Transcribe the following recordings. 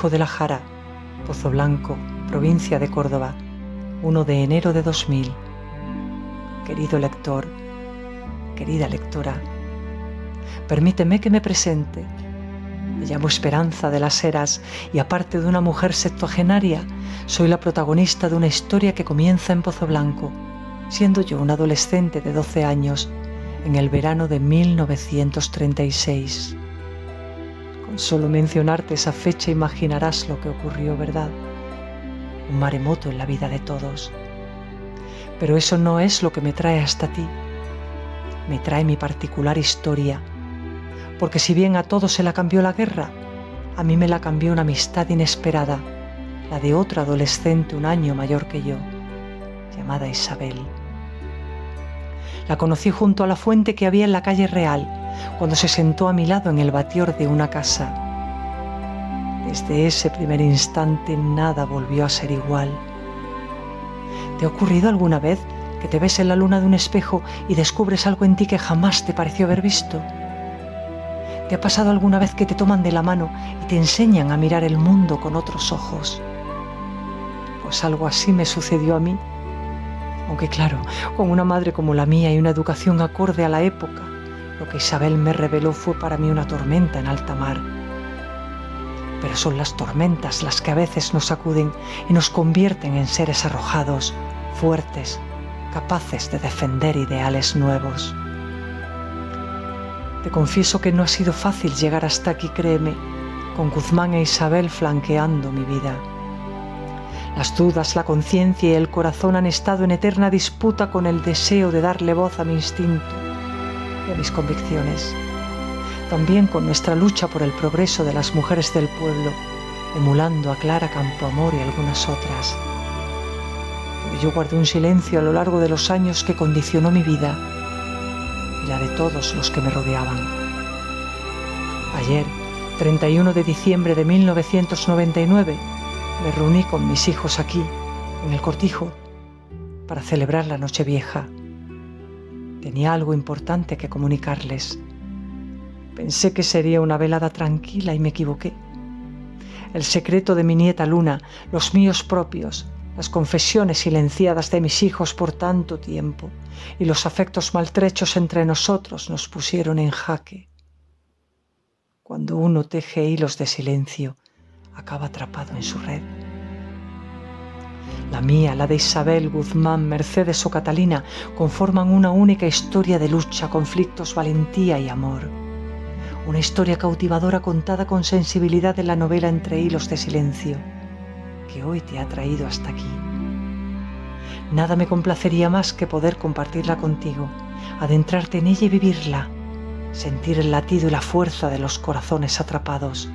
Cortijo de la Jara, Pozo Blanco, provincia de Córdoba, 1 de enero de 2000. Querido lector, querida lectora, permíteme que me presente. Me llamo Esperanza de las Heras y aparte de una mujer septuagenaria, soy la protagonista de una historia que comienza en Pozo Blanco, siendo yo un adolescente de 12 años, en el verano de 1936. Con solo mencionarte esa fecha imaginarás lo que ocurrió, ¿verdad? Un maremoto en la vida de todos. Pero eso no es lo que me trae hasta ti. Me trae mi particular historia, porque si bien a todos se la cambió la guerra, a mí me la cambió una amistad inesperada, la de otra adolescente un año mayor que yo, llamada Isabel. La conocí junto a la fuente que había en la calle Real, cuando se sentó a mi lado en el batior de una casa. Desde ese primer instante nada volvió a ser igual. ¿Te ha ocurrido alguna vez que te ves en la luna de un espejo y descubres algo en ti que jamás te pareció haber visto? ¿Te ha pasado alguna vez que te toman de la mano y te enseñan a mirar el mundo con otros ojos? Pues algo así me sucedió a mí. Aunque claro, con una madre como la mía y una educación acorde a la época, lo que Isabel me reveló fue para mí una tormenta en alta mar. Pero son las tormentas las que a veces nos sacuden y nos convierten en seres arrojados, fuertes, capaces de defender ideales nuevos. Te confieso que no ha sido fácil llegar hasta aquí, créeme, con Guzmán e Isabel flanqueando mi vida. Las dudas, la conciencia y el corazón han estado en eterna disputa con el deseo de darle voz a mi instinto y a mis convicciones. También con nuestra lucha por el progreso de las mujeres del pueblo, emulando a Clara Campoamor y algunas otras. Porque yo guardé un silencio a lo largo de los años que condicionó mi vida y la de todos los que me rodeaban. Ayer, 31 de diciembre de 1999, me reuní con mis hijos aquí, en el Cortijo, para celebrar la Nochevieja. Tenía algo importante que comunicarles. Pensé que sería una velada tranquila y me equivoqué. El secreto de mi nieta Luna, los míos propios, las confesiones silenciadas de mis hijos por tanto tiempo y los afectos maltrechos entre nosotros nos pusieron en jaque. Cuando uno teje hilos de silencio, acaba atrapado en su red. La mía, la de Isabel, Guzmán, Mercedes o Catalina conforman una única historia de lucha, conflictos, valentía y amor. Una historia cautivadora contada con sensibilidad en la novela Entre hilos de silencio, que hoy te ha traído hasta aquí. Nada me complacería más que poder compartirla contigo, adentrarte en ella y vivirla, sentir el latido y la fuerza de los corazones atrapados,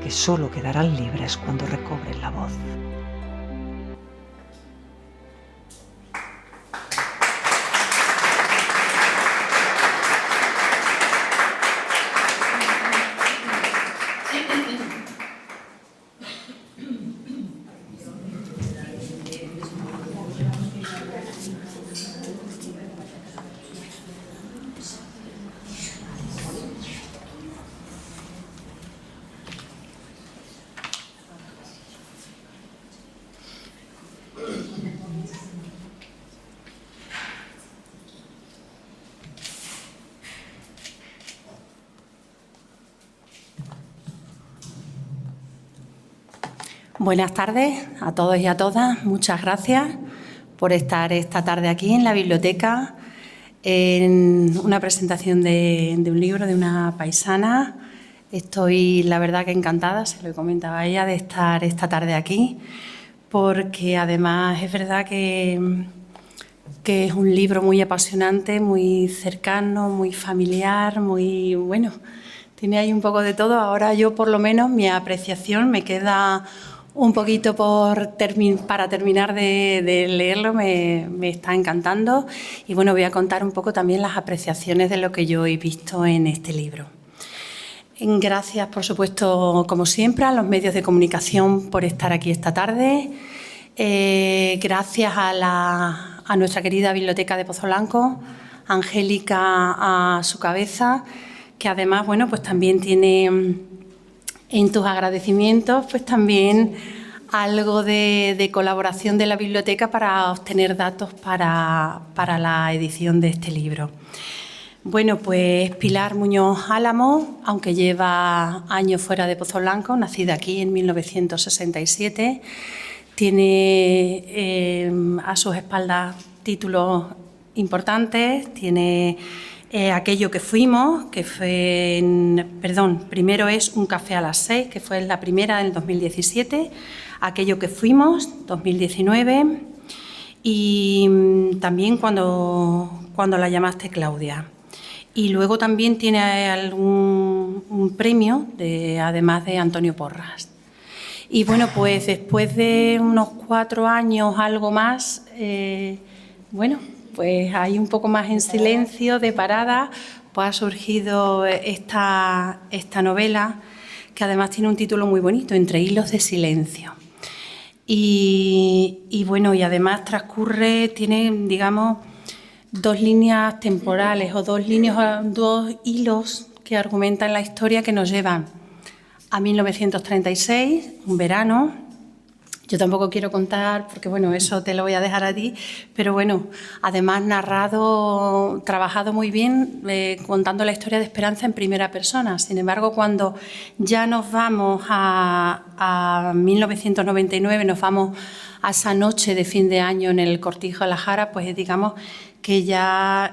que solo quedarán libres cuando recobren la voz. Buenas tardes a todos y a todas. Muchas gracias por estar esta tarde aquí en la biblioteca en una presentación de un libro de una paisana. Estoy, la verdad, que encantada, se lo comentaba ella, de estar esta tarde aquí, porque además es verdad que es un libro muy apasionante, muy cercano, muy familiar, muy bueno. Tiene ahí un poco de todo. Ahora yo, por lo menos, mi apreciación me queda un poquito para terminar de leerlo, me está encantando. Y bueno, voy a contar un poco también las apreciaciones de lo que yo he visto en este libro. Gracias, por supuesto, como siempre, a los medios de comunicación por estar aquí esta tarde. Gracias a nuestra querida Biblioteca de Pozo Blanco, Angélica a su cabeza, que además, bueno, pues también tiene en tus agradecimientos, pues también algo de colaboración de la biblioteca para obtener datos para la edición de este libro. Bueno, pues Pilar Muñoz Álamo, aunque lleva años fuera de Pozoblanco, nacida aquí en 1967, tiene a sus espaldas títulos importantes, tiene Aquello que fuimos, que fue primero es Un café a las 6, que fue la primera en el 2017, Aquello que fuimos, 2019, y también cuando la llamaste Claudia. Y luego también tiene un premio, además de Antonio Porras. Y bueno, pues después de unos 4 años, algo más, pues ahí un poco más en silencio, de parada, pues ha surgido esta novela, que además tiene un título muy bonito, Entre hilos de silencio. Y bueno, y además tiene, digamos, 2 líneas temporales o 2 hilos que argumentan la historia que nos llevan a 1936, un verano. Yo tampoco quiero contar, porque bueno, eso te lo voy a dejar a ti, pero bueno, además trabajado muy bien, contando la historia de Esperanza en primera persona. Sin embargo, cuando ya nos vamos a 1999, nos vamos a esa noche de fin de año en el Cortijo de la Jara, pues digamos que ya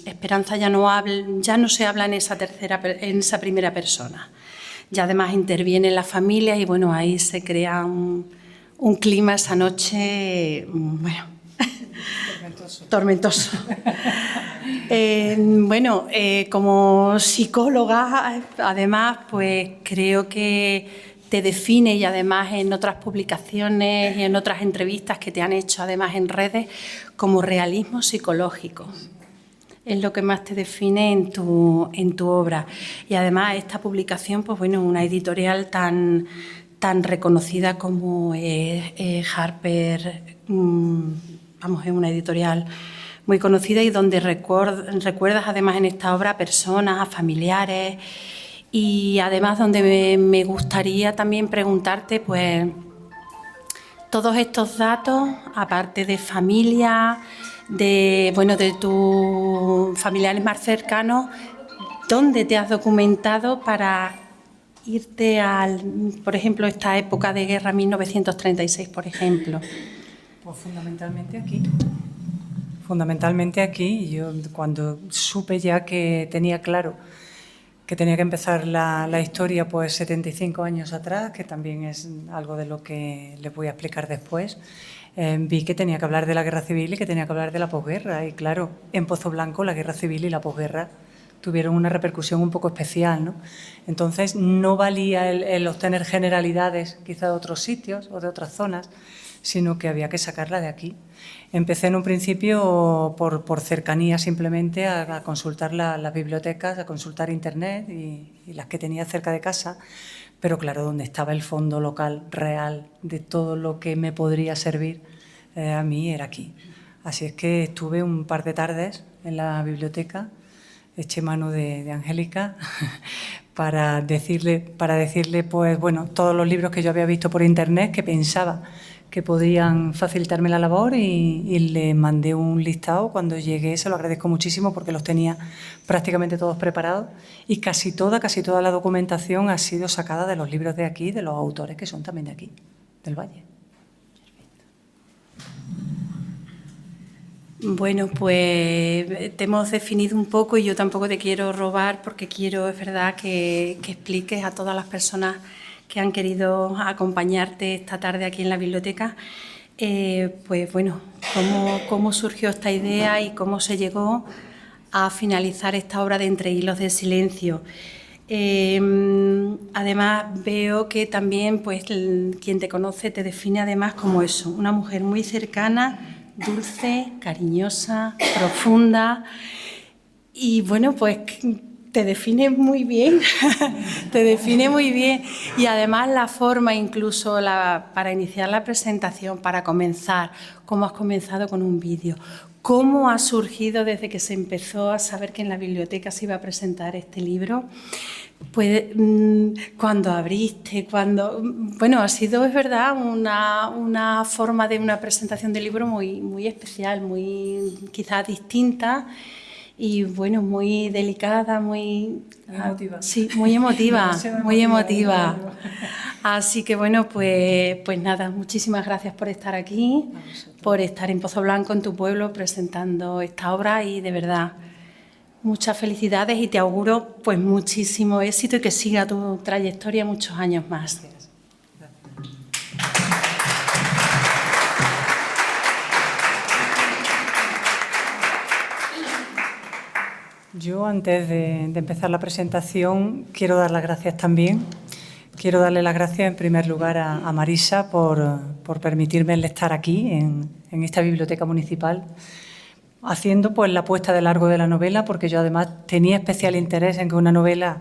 Esperanza ya no se habla en esa primera persona. Ya además interviene la familia y bueno, ahí se crea un clima esa noche, bueno, tormentoso. Como psicóloga, además, pues creo que te define, y además en otras publicaciones y en otras entrevistas que te han hecho además en redes, como realismo psicológico. Es lo que más te define en tu obra. Y además esta publicación, pues bueno, una editorial tan reconocida como Harper, es una editorial muy conocida y donde recuerdas además en esta obra a personas, a familiares, y además donde me gustaría también preguntarte, pues, todos estos datos, aparte de familia, de tus familiares más cercanos, ¿dónde te has documentado para irte por ejemplo, esta época de guerra, 1936, por ejemplo? Pues fundamentalmente aquí. Yo cuando supe ya que tenía claro que tenía que empezar la historia, pues 75 años atrás, que también es algo de lo que les voy a explicar después, vi que tenía que hablar de la guerra civil y que tenía que hablar de la posguerra. Y claro, en Pozoblanco la guerra civil y la posguerra tuvieron una repercusión un poco especial, ¿no? Entonces no valía el obtener generalidades quizá de otros sitios o de otras zonas, sino que había que sacarla de aquí. Empecé en un principio por cercanía simplemente a consultar las bibliotecas, a consultar internet y las que tenía cerca de casa, pero claro, donde estaba el fondo local real de todo lo que me podría servir a mí era aquí. Así es que estuve un par de tardes en la biblioteca, eché mano de Angélica para decirle, pues bueno, todos los libros que yo había visto por internet que pensaba que podían facilitarme la labor, y le mandé un listado. Cuando llegué se lo agradezco muchísimo porque los tenía prácticamente todos preparados, y casi toda la documentación ha sido sacada de los libros de aquí, de los autores que son también de aquí, del Valle. Bueno, pues te hemos definido un poco y yo tampoco te quiero robar, porque quiero, es verdad, que expliques a todas las personas que han querido acompañarte esta tarde aquí en la biblioteca, pues bueno, cómo surgió esta idea y cómo se llegó a finalizar esta obra de Entre hilos de silencio. Además veo que también, pues, quien te conoce te define además como eso, una mujer muy cercana, dulce, cariñosa, profunda, y bueno, pues te define muy bien, te define muy bien. Y además la forma, incluso para iniciar la presentación, para comenzar, cómo has comenzado con un vídeo, cómo ha surgido desde que se empezó a saber que en la biblioteca se iba a presentar este libro, Pues cuando abriste, bueno, ha sido, es verdad, una forma de una presentación del libro muy especial, muy quizás distinta y bueno, muy delicada, muy emotiva. Sí, muy emotiva, muy emotiva. Así que bueno, pues nada, muchísimas gracias por estar aquí, por estar en Pozo Blanco, en tu pueblo, presentando esta obra y de verdad muchas felicidades y te auguro pues muchísimo éxito y que siga tu trayectoria muchos años más. Gracias. Yo, antes de empezar la presentación, quiero dar las gracias también. Quiero darle las gracias en primer lugar a Marisa por permitirme estar aquí en esta biblioteca municipal, haciendo pues la puesta de largo de la novela, porque yo además tenía especial interés en que una novela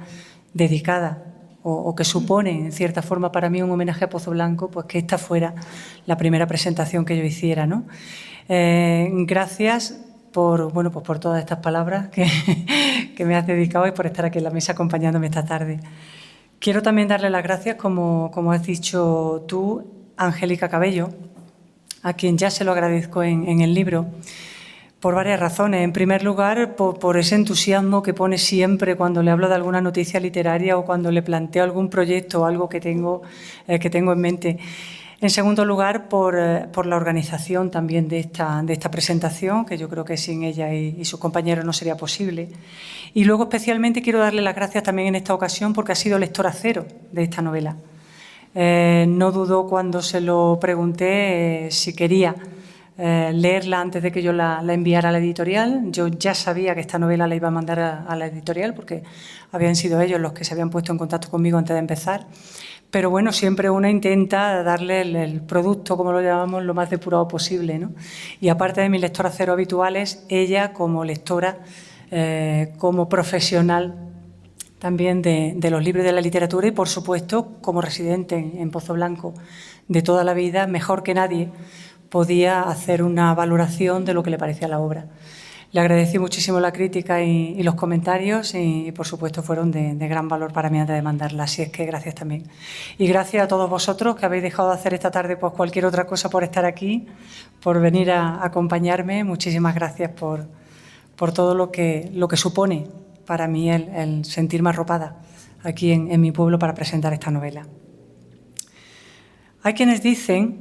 dedicada o que supone en cierta forma para mí un homenaje a Pozo Blanco, pues que esta fuera la primera presentación que yo hiciera, ¿no? Gracias por todas estas palabras que me has dedicado y por estar aquí en la mesa acompañándome esta tarde. Quiero también darle las gracias, como has dicho tú, a Angélica Cabello, a quien ya se lo agradezco en el libro, por varias razones. En primer lugar, por ese entusiasmo que pone siempre cuando le hablo de alguna noticia literaria o cuando le planteo algún proyecto o algo que tengo en mente. En segundo lugar, por la organización también de esta presentación, que yo creo que sin ella y sus compañeros no sería posible. Y luego, especialmente, quiero darle las gracias también en esta ocasión porque ha sido lectora cero de esta novela. No dudó cuando se lo pregunté si quería leerla antes de que yo la enviara a la editorial. Yo ya sabía que esta novela la iba a mandar a la editorial porque habían sido ellos los que se habían puesto en contacto conmigo antes de empezar. Pero bueno, siempre una intenta darle el producto, como lo llamamos, lo más depurado posible, ¿no? Y aparte de mis lectoras cero habituales, ella como lectora, como profesional también de los libros de la literatura y, por supuesto, como residente en Pozo Blanco de toda la vida, mejor que nadie podía hacer una valoración de lo que le parecía la obra. Le agradecí muchísimo la crítica y los comentarios y, por supuesto, fueron de gran valor para mí antes de mandarla. Así es que gracias también. Y gracias a todos vosotros que habéis dejado de hacer esta tarde pues cualquier otra cosa por estar aquí, por venir a acompañarme. Muchísimas gracias por todo lo que supone para mí el sentirme arropada aquí en mi pueblo para presentar esta novela. Hay quienes dicen,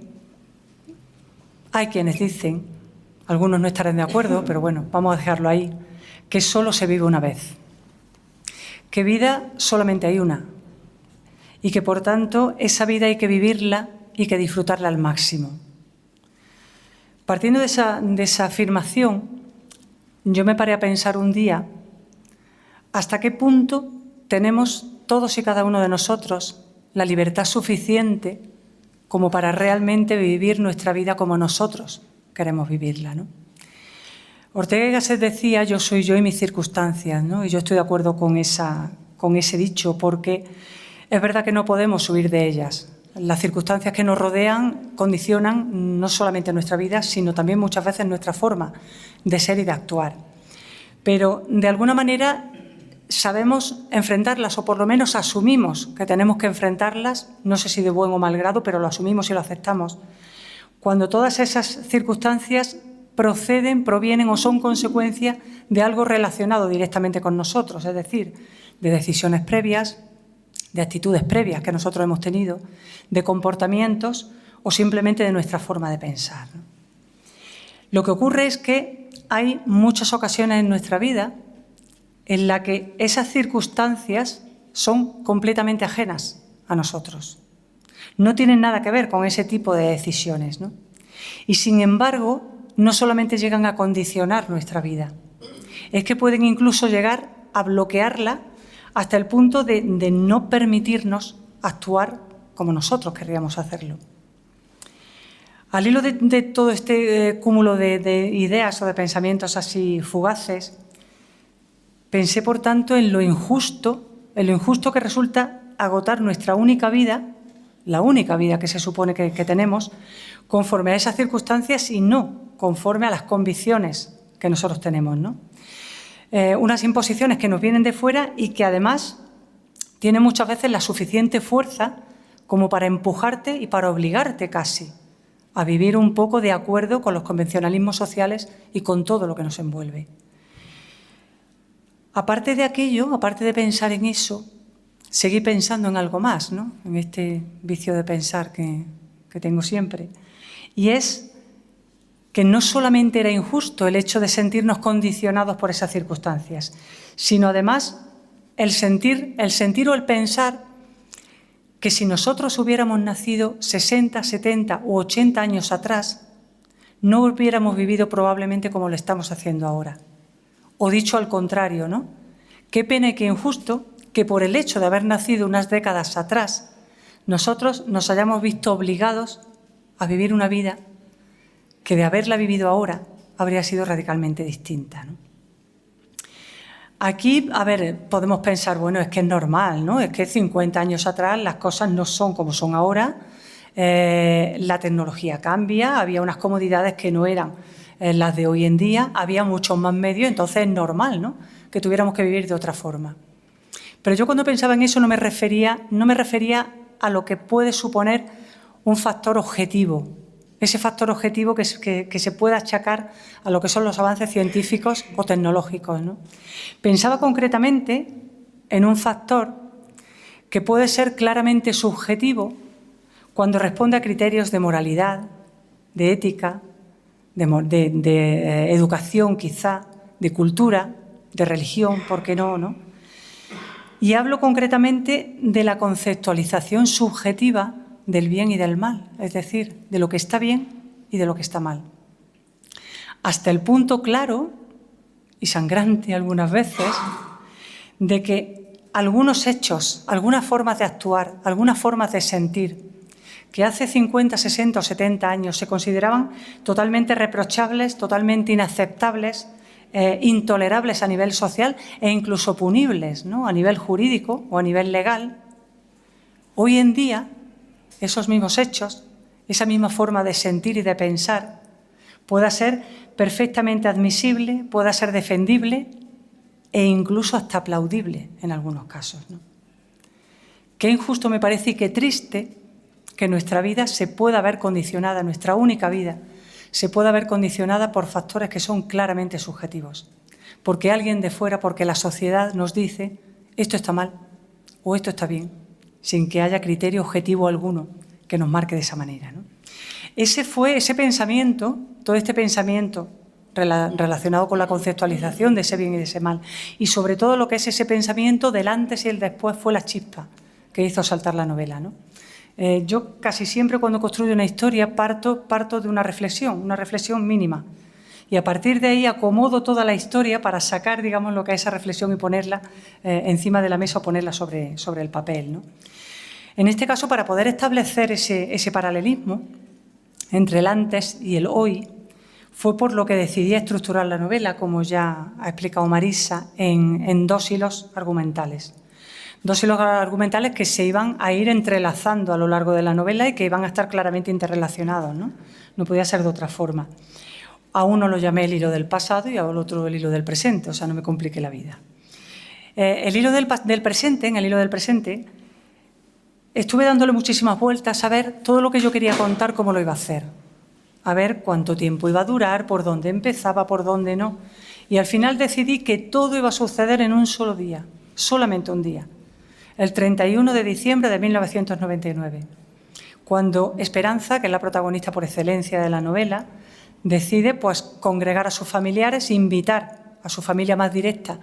algunos no estarán de acuerdo, pero bueno, vamos a dejarlo ahí, que solo se vive una vez, que vida solamente hay una y que, por tanto, esa vida hay que vivirla y que disfrutarla al máximo. Partiendo de esa afirmación, yo me paré a pensar un día hasta qué punto tenemos todos y cada uno de nosotros la libertad suficiente como para realmente vivir nuestra vida como nosotros queremos vivirla, ¿no? Ortega y Gasset decía: yo soy yo y mis circunstancias, ¿no? Y yo estoy de acuerdo con ese dicho, porque es verdad que no podemos huir de ellas. Las circunstancias que nos rodean condicionan no solamente nuestra vida, sino también muchas veces nuestra forma de ser y de actuar. Pero, de alguna manera, sabemos enfrentarlas, o por lo menos asumimos que tenemos que enfrentarlas, no sé si de buen o mal grado, pero lo asumimos y lo aceptamos. Cuando todas esas circunstancias provienen o son consecuencia de algo relacionado directamente con nosotros, es decir, de decisiones previas, de actitudes previas que nosotros hemos tenido, de comportamientos o simplemente de nuestra forma de pensar. Lo que ocurre es que hay muchas ocasiones en nuestra vida en la que esas circunstancias son completamente ajenas a nosotros. No tienen nada que ver con ese tipo de decisiones, ¿no? Y, sin embargo, no solamente llegan a condicionar nuestra vida, es que pueden incluso llegar a bloquearla hasta el punto de no permitirnos actuar como nosotros querríamos hacerlo. Al hilo de todo este cúmulo de ideas o de pensamientos así fugaces, pensé, por tanto, en lo injusto que resulta agotar nuestra única vida, la única vida que se supone que tenemos, conforme a esas circunstancias y no conforme a las convicciones que nosotros tenemos, ¿no? Unas imposiciones que nos vienen de fuera y que, además, tiene muchas veces la suficiente fuerza como para empujarte y para obligarte casi a vivir un poco de acuerdo con los convencionalismos sociales y con todo lo que nos envuelve. Aparte de aquello, aparte de pensar en eso, seguí pensando en algo más, ¿no? En este vicio de pensar que tengo siempre. Y es que no solamente era injusto el hecho de sentirnos condicionados por esas circunstancias, sino además el sentir o el pensar que si nosotros hubiéramos nacido 60, 70 u 80 años atrás, no hubiéramos vivido probablemente como lo estamos haciendo ahora. O dicho al contrario, ¿no? Qué pena y qué injusto que por el hecho de haber nacido unas décadas atrás, nosotros nos hayamos visto obligados a vivir una vida que de haberla vivido ahora habría sido radicalmente distinta, ¿no? Aquí, a ver, podemos pensar, bueno, es que es normal, ¿no? Es que 50 años atrás las cosas no son como son ahora, la tecnología cambia, había unas comodidades que no eran las de hoy en día, había muchos más medios, entonces es normal, ¿no?, que tuviéramos que vivir de otra forma. Pero yo cuando pensaba en eso no me refería a lo que puede suponer un factor objetivo, ese factor objetivo que se pueda achacar a lo que son los avances científicos o tecnológicos, ¿no? Pensaba concretamente en un factor que puede ser claramente subjetivo cuando responde a criterios de moralidad, de ética, de educación quizá, de cultura, de religión, ¿por qué no, no? Y hablo concretamente de la conceptualización subjetiva del bien y del mal, es decir, de lo que está bien y de lo que está mal. Hasta el punto claro y sangrante algunas veces de que algunos hechos, algunas formas de actuar, algunas formas de sentir que hace 50, 60 o 70 años se consideraban totalmente reprochables, totalmente inaceptables, intolerables a nivel social e incluso punibles, ¿no?, a nivel jurídico o a nivel legal, hoy en día esos mismos hechos, esa misma forma de sentir y de pensar pueda ser perfectamente admisible, pueda ser defendible e incluso hasta aplaudible en algunos casos, ¿no? Qué injusto me parece y qué triste que nuestra vida se pueda ver condicionada, nuestra única vida, se pueda ver condicionada por factores que son claramente subjetivos. Porque alguien de fuera, porque la sociedad nos dice esto está mal o esto está bien, sin que haya criterio objetivo alguno que nos marque de esa manera, ¿no? Ese pensamiento, todo este pensamiento relacionado con la conceptualización de ese bien y de ese mal, y sobre todo lo que es ese pensamiento del antes y el después, fue la chispa que hizo saltar la novela, ¿no? Yo casi siempre cuando construyo una historia parto de una reflexión mínima, y a partir de ahí acomodo toda la historia para sacar, digamos, lo que es esa reflexión y ponerla encima de la mesa o ponerla sobre el papel, ¿no? En este caso, para poder establecer ese paralelismo entre el antes y el hoy, fue por lo que decidí estructurar la novela, como ya ha explicado Marisa, en dos hilos argumentales. Dos hilos argumentales que se iban a ir entrelazando a lo largo de la novela y que iban a estar claramente interrelacionados, ¿no? No podía ser de otra forma. A uno lo llamé el hilo del pasado y al otro el hilo del presente, o sea, no me compliqué la vida. El hilo del presente, en el hilo del presente, estuve dándole muchísimas vueltas a ver todo lo que yo quería contar, cómo lo iba a hacer, a ver cuánto tiempo iba a durar, por dónde empezaba, por dónde no. Y al final decidí que todo iba a suceder en un solo día, solamente un día, el 31 de diciembre de 1999, cuando Esperanza, que es la protagonista por excelencia de la novela, decide pues congregar a sus familiares, invitar a su familia más directa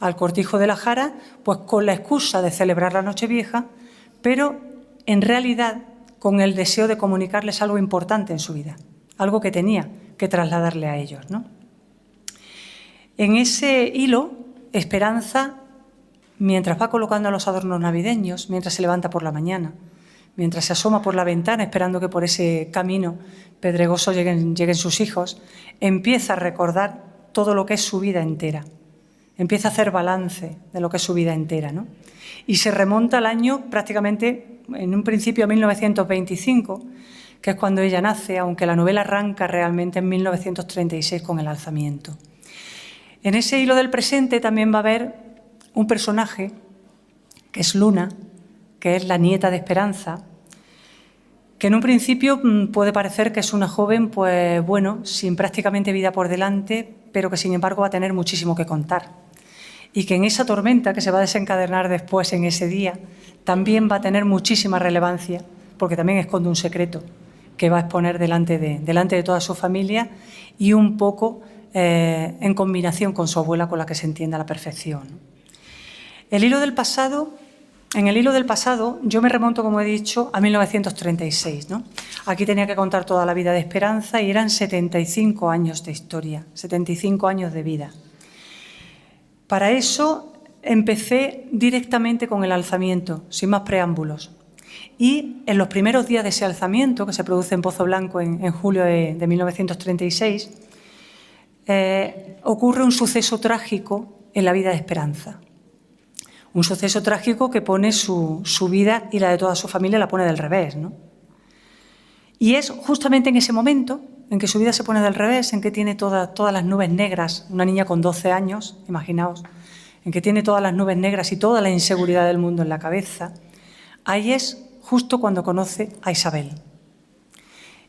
al cortijo de la Jara, pues con la excusa de celebrar la Nochevieja, pero en realidad con el deseo de comunicarles algo importante en su vida, algo que tenía que trasladarle a ellos, ¿no? En ese hilo, Esperanza, mientras va colocando los adornos navideños, mientras se levanta por la mañana, mientras se asoma por la ventana esperando que por ese camino pedregoso lleguen sus hijos, empieza a recordar todo lo que es su vida entera, empieza a hacer balance de lo que es su vida entera, ¿no? Y se remonta al año prácticamente, en un principio, a 1925, que es cuando ella nace, aunque la novela arranca realmente en 1936 con el alzamiento. En ese hilo del presente también va a haber un personaje que es Luna, que es la nieta de Esperanza, que en un principio puede parecer que es una joven, pues bueno, sin prácticamente vida por delante, pero que sin embargo va a tener muchísimo que contar. Y que en esa tormenta que se va a desencadenar después en ese día, también va a tener muchísima relevancia, porque también esconde un secreto que va a exponer delante de toda su familia y un poco en combinación con su abuela, con la que se entiende a la perfección. En el hilo del pasado, yo me remonto, como he dicho, a 1936, ¿no? Aquí tenía que contar toda la vida de Esperanza y eran 75 años de historia, 75 años de vida. Para eso empecé directamente con el alzamiento, sin más preámbulos. Y en los primeros días de ese alzamiento, que se produce en Pozo Blanco en julio de 1936, ocurre un suceso trágico en la vida de Esperanza. Un suceso trágico que pone su vida y la de toda su familia la pone del revés, ¿no? Y es justamente en ese momento en que su vida se pone del revés, en que tiene todas las nubes negras, una niña con 12 años, imaginaos, en que tiene todas las nubes negras y toda la inseguridad del mundo en la cabeza. Ahí es justo cuando conoce a Isabel.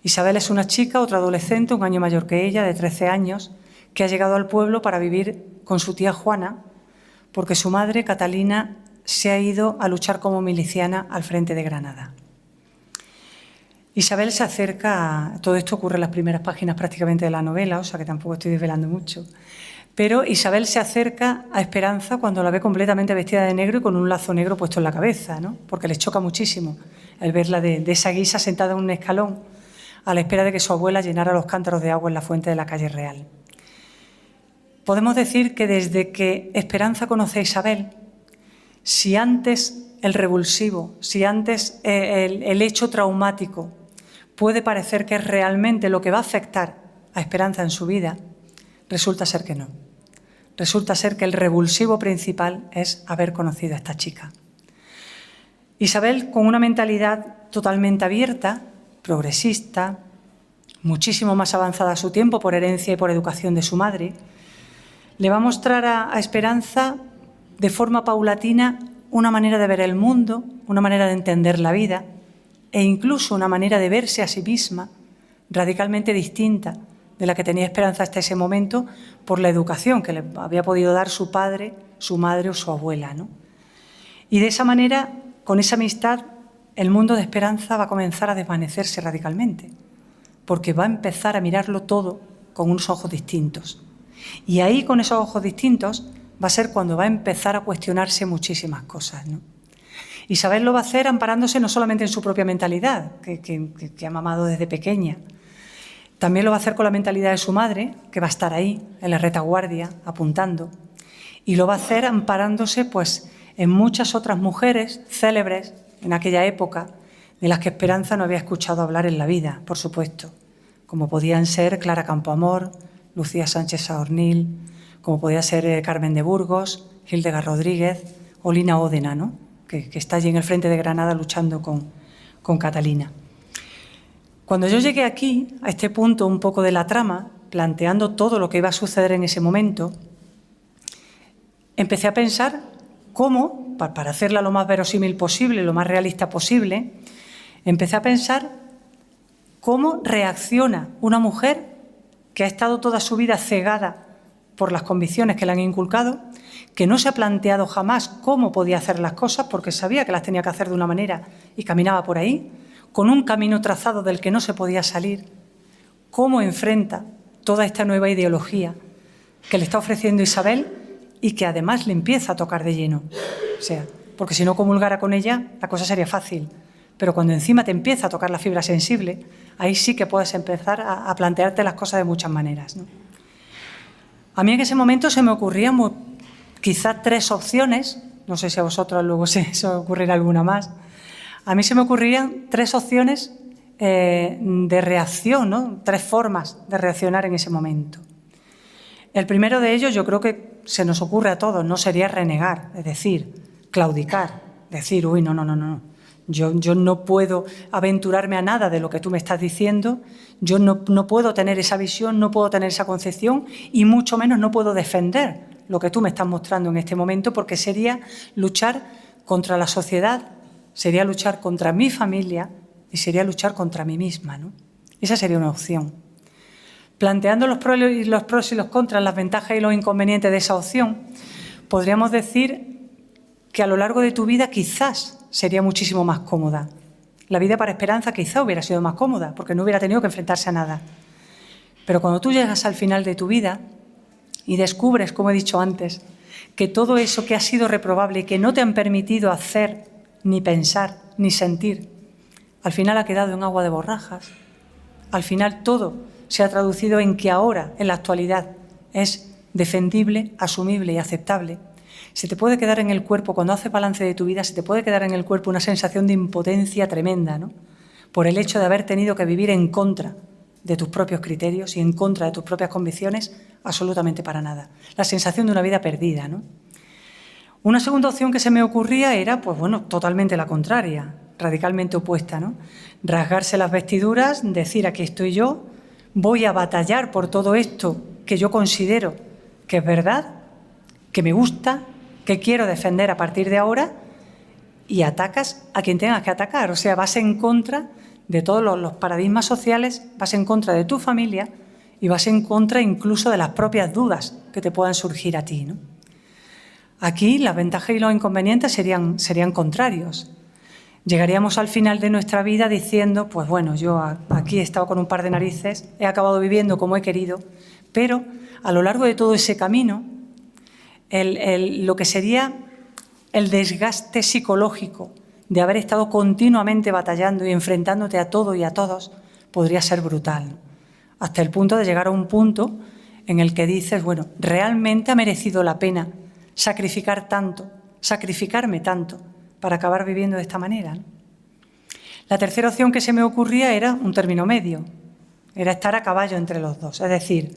Isabel es una chica, otra adolescente, un año mayor que ella, de 13 años, que ha llegado al pueblo para vivir con su tía Juana, porque su madre, Catalina, se ha ido a luchar como miliciana al frente de Granada. Isabel se acerca, todo esto ocurre en las primeras páginas prácticamente de la novela, o sea que tampoco estoy desvelando mucho, pero Isabel se acerca a Esperanza cuando la ve completamente vestida de negro y con un lazo negro puesto en la cabeza, ¿no? Porque les choca muchísimo el verla de esa guisa sentada en un escalón a la espera de que su abuela llenara los cántaros de agua en la fuente de la calle Real. Podemos decir que desde que Esperanza conoce a Isabel, si antes el revulsivo, si antes el hecho traumático puede parecer que es realmente lo que va a afectar a Esperanza en su vida, resulta ser que no. Resulta ser que el revulsivo principal es haber conocido a esta chica. Isabel, con una mentalidad totalmente abierta, progresista, muchísimo más avanzada a su tiempo por herencia y por educación de su madre, le va a mostrar a Esperanza de forma paulatina una manera de ver el mundo, una manera de entender la vida e incluso una manera de verse a sí misma radicalmente distinta de la que tenía Esperanza hasta ese momento por la educación que le había podido dar su padre, su madre o su abuela, ¿no? Y de esa manera, con esa amistad, el mundo de Esperanza va a comenzar a desvanecerse radicalmente, porque va a empezar a mirarlo todo con unos ojos distintos. Y ahí, con esos ojos distintos, va a ser cuando va a empezar a cuestionarse muchísimas cosas, ¿no? Isabel lo va a hacer amparándose no solamente en su propia mentalidad, que ha mamado desde pequeña, también lo va a hacer con la mentalidad de su madre, que va a estar ahí, en la retaguardia, apuntando, y lo va a hacer amparándose pues, en muchas otras mujeres célebres en aquella época, de las que Esperanza no había escuchado hablar en la vida, por supuesto, como podían ser Clara Campoamor, Lucía Sánchez Saornil, como podía ser Carmen de Burgos, Hildegard Rodríguez o Lina Ódena, ¿no? que está allí en el frente de Granada luchando con Catalina. Cuando yo llegué aquí, a este punto un poco de la trama, planteando todo lo que iba a suceder en ese momento, empecé a pensar cómo, para hacerla lo más verosímil posible, lo más realista posible, empecé a pensar cómo reacciona una mujer que ha estado toda su vida cegada por las convicciones que le han inculcado, que no se ha planteado jamás cómo podía hacer las cosas porque sabía que las tenía que hacer de una manera y caminaba por ahí, con un camino trazado del que no se podía salir, cómo enfrenta toda esta nueva ideología que le está ofreciendo Isabel y que además le empieza a tocar de lleno. O sea, porque si no comulgara con ella, la cosa sería fácil. Pero cuando encima te empieza a tocar la fibra sensible, ahí sí que puedes empezar a plantearte las cosas de muchas maneras, ¿no? A mí en ese momento se me ocurrían quizá 3 opciones, no sé si a vosotros luego se os ocurrirá alguna más. A mí se me ocurrían 3 opciones de reacción, ¿no? 3 formas de reaccionar en ese momento. El primero de ellos, yo creo que se nos ocurre a todos, no sería renegar, es decir, claudicar, decir, uy, no. Yo no puedo aventurarme a nada de lo que tú me estás diciendo, yo no puedo tener esa visión, no puedo tener esa concepción y mucho menos no puedo defender lo que tú me estás mostrando en este momento porque sería luchar contra la sociedad sería luchar contra mi familia y sería luchar contra mí misma, ¿no? Esa sería una opción. Planteando los pros y los contras, las ventajas y los inconvenientes de esa opción, podríamos decir que a lo largo de tu vida quizás sería muchísimo más cómoda. La vida para Esperanza quizá hubiera sido más cómoda, porque no hubiera tenido que enfrentarse a nada. Pero cuando tú llegas al final de tu vida y descubres, como he dicho antes, que todo eso que ha sido reprobable y que no te han permitido hacer, ni pensar, ni sentir, al final ha quedado en agua de borrajas. Al final todo se ha traducido en que ahora, en la actualidad, es defendible, asumible y aceptable. Se te puede quedar en el cuerpo, cuando haces balance de tu vida, se te puede quedar en el cuerpo una sensación de impotencia tremenda, ¿no? Por el hecho de haber tenido que vivir en contra de tus propios criterios y en contra de tus propias convicciones, absolutamente para nada. La sensación de una vida perdida, ¿no? Una segunda opción que se me ocurría era, pues bueno, totalmente la contraria, radicalmente opuesta, ¿no? Rasgarse las vestiduras, decir aquí estoy yo, voy a batallar por todo esto que yo considero que es verdad, que me gusta, que quiero defender a partir de ahora, y atacas a quien tengas que atacar. O sea, vas en contra de todos los paradigmas sociales, vas en contra de tu familia y vas en contra incluso de las propias dudas que te puedan surgir a ti, ¿no? Aquí las ventajas y los inconvenientes serían contrarios. Llegaríamos al final de nuestra vida diciendo, pues bueno, yo aquí he estado con un par de narices, he acabado viviendo como he querido, pero a lo largo de todo ese camino, lo que sería el desgaste psicológico de haber estado continuamente batallando y enfrentándote a todo y a todos podría ser brutal, ¿no? Hasta el punto de llegar a un punto en el que dices, bueno, ¿realmente ha merecido la pena sacrificar tanto, sacrificarme tanto para acabar viviendo de esta manera, ¿no? La tercera opción que se me ocurría era un término medio, era estar a caballo entre los dos, es decir,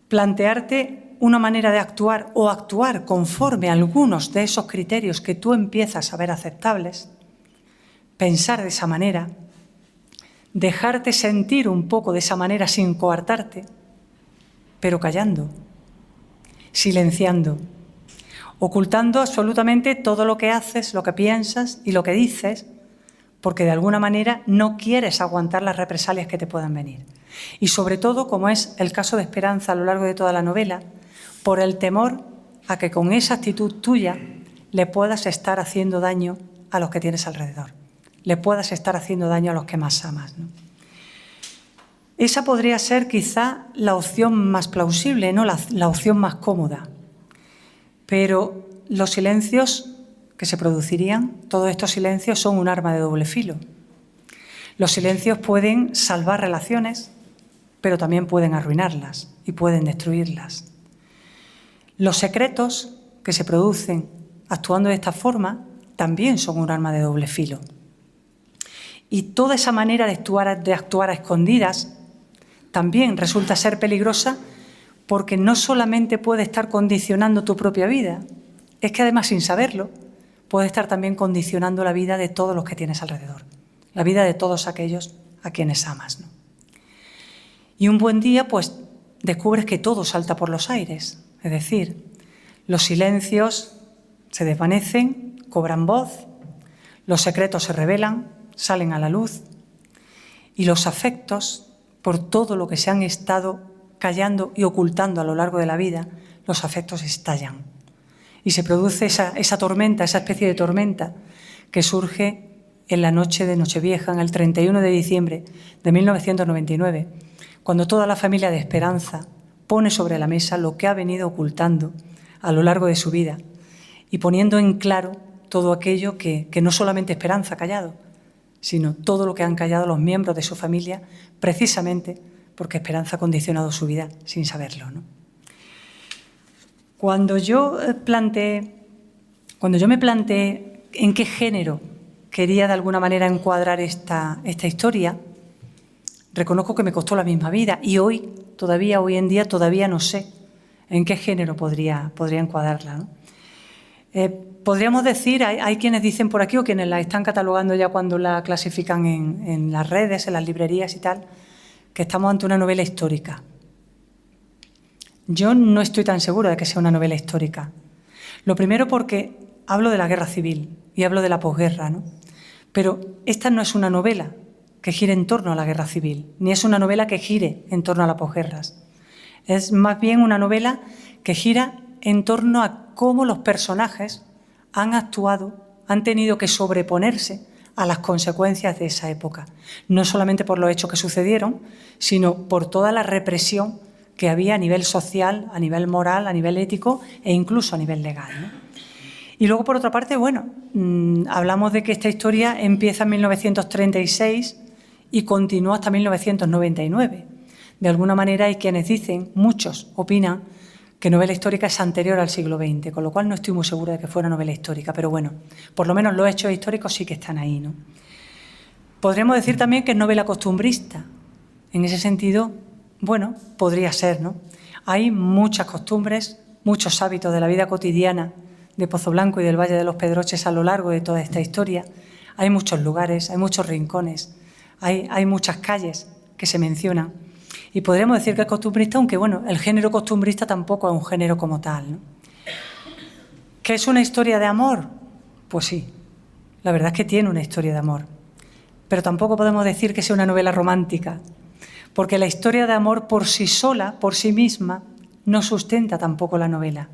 plantearte una manera de actuar o actuar conforme a algunos de esos criterios que tú empiezas a ver aceptables, pensar de esa manera, dejarte sentir un poco de esa manera sin coartarte, pero callando, silenciando, ocultando absolutamente todo lo que haces, lo que piensas y lo que dices, porque de alguna manera no quieres aguantar las represalias que te puedan venir. Y sobre todo, como es el caso de Esperanza a lo largo de toda la novela, por el temor a que con esa actitud tuya le puedas estar haciendo daño a los que tienes alrededor, le puedas estar haciendo daño a los que más amas, ¿no? Esa podría ser quizá la opción más plausible, ¿no? La opción más cómoda. Pero los silencios que se producirían, todos estos silencios son un arma de doble filo. Los silencios pueden salvar relaciones, pero también pueden arruinarlas y pueden destruirlas. Los secretos que se producen actuando de esta forma también son un arma de doble filo. Y toda esa manera de actuar a escondidas también resulta ser peligrosa porque no solamente puede estar condicionando tu propia vida, es que además sin saberlo puede estar también condicionando la vida de todos los que tienes alrededor, la vida de todos aquellos a quienes amas, ¿no? Y un buen día pues descubres que todo salta por los aires, es decir, los silencios se desvanecen, cobran voz, los secretos se revelan, salen a la luz y los afectos, por todo lo que se han estado callando y ocultando a lo largo de la vida, los afectos estallan. Y se produce esa tormenta, esa especie de tormenta que surge en la noche de Nochevieja, en el 31 de diciembre de 1999, cuando toda la familia de Esperanza pone sobre la mesa lo que ha venido ocultando a lo largo de su vida y poniendo en claro todo aquello que no solamente Esperanza ha callado, sino todo lo que han callado los miembros de su familia, precisamente porque Esperanza ha condicionado su vida sin saberlo, ¿no? Cuando yo me planteé en qué género quería de alguna manera encuadrar esta historia, reconozco que me costó la misma vida y hoy en día todavía no sé en qué género podría encuadrarla, ¿no? Podríamos decir, hay quienes dicen por aquí o quienes la están catalogando ya cuando la clasifican en las redes, en las librerías y tal, que estamos ante una novela histórica. Yo no estoy tan segura de que sea una novela histórica. Lo primero porque hablo de la guerra civil y hablo de la posguerra, ¿no? Pero esta no es una novela que gire en torno a la guerra civil, ni es una novela que gire en torno a las posguerras. Es más bien una novela que gira en torno a cómo los personajes han actuado, han tenido que sobreponerse a las consecuencias de esa época, no solamente por los hechos que sucedieron, sino por toda la represión que había a nivel social, a nivel moral, a nivel ético e incluso a nivel legal, ¿no? Y luego, por otra parte, bueno, hablamos de que esta historia empieza en 1936 y continúa hasta 1999. De alguna manera hay quienes dicen, muchos opinan, que novela histórica es anterior al siglo XX, con lo cual no estoy muy segura de que fuera novela histórica, pero bueno, por lo menos los hechos históricos sí que están ahí, ¿no? Podríamos decir también que es novela costumbrista. En ese sentido, bueno, podría ser, ¿no? Hay muchas costumbres, muchos hábitos de la vida cotidiana de Pozoblanco y del Valle de los Pedroches a lo largo de toda esta historia. Hay muchos lugares, hay muchos rincones, hay muchas calles que se mencionan. Y podríamos decir que es costumbrista, aunque bueno, el género costumbrista tampoco es un género como tal, ¿no? ¿Qué es una historia de amor? Pues sí, la verdad es que tiene una historia de amor. Pero tampoco podemos decir que sea una novela romántica, porque la historia de amor por sí sola, por sí misma, no sustenta tampoco la novela.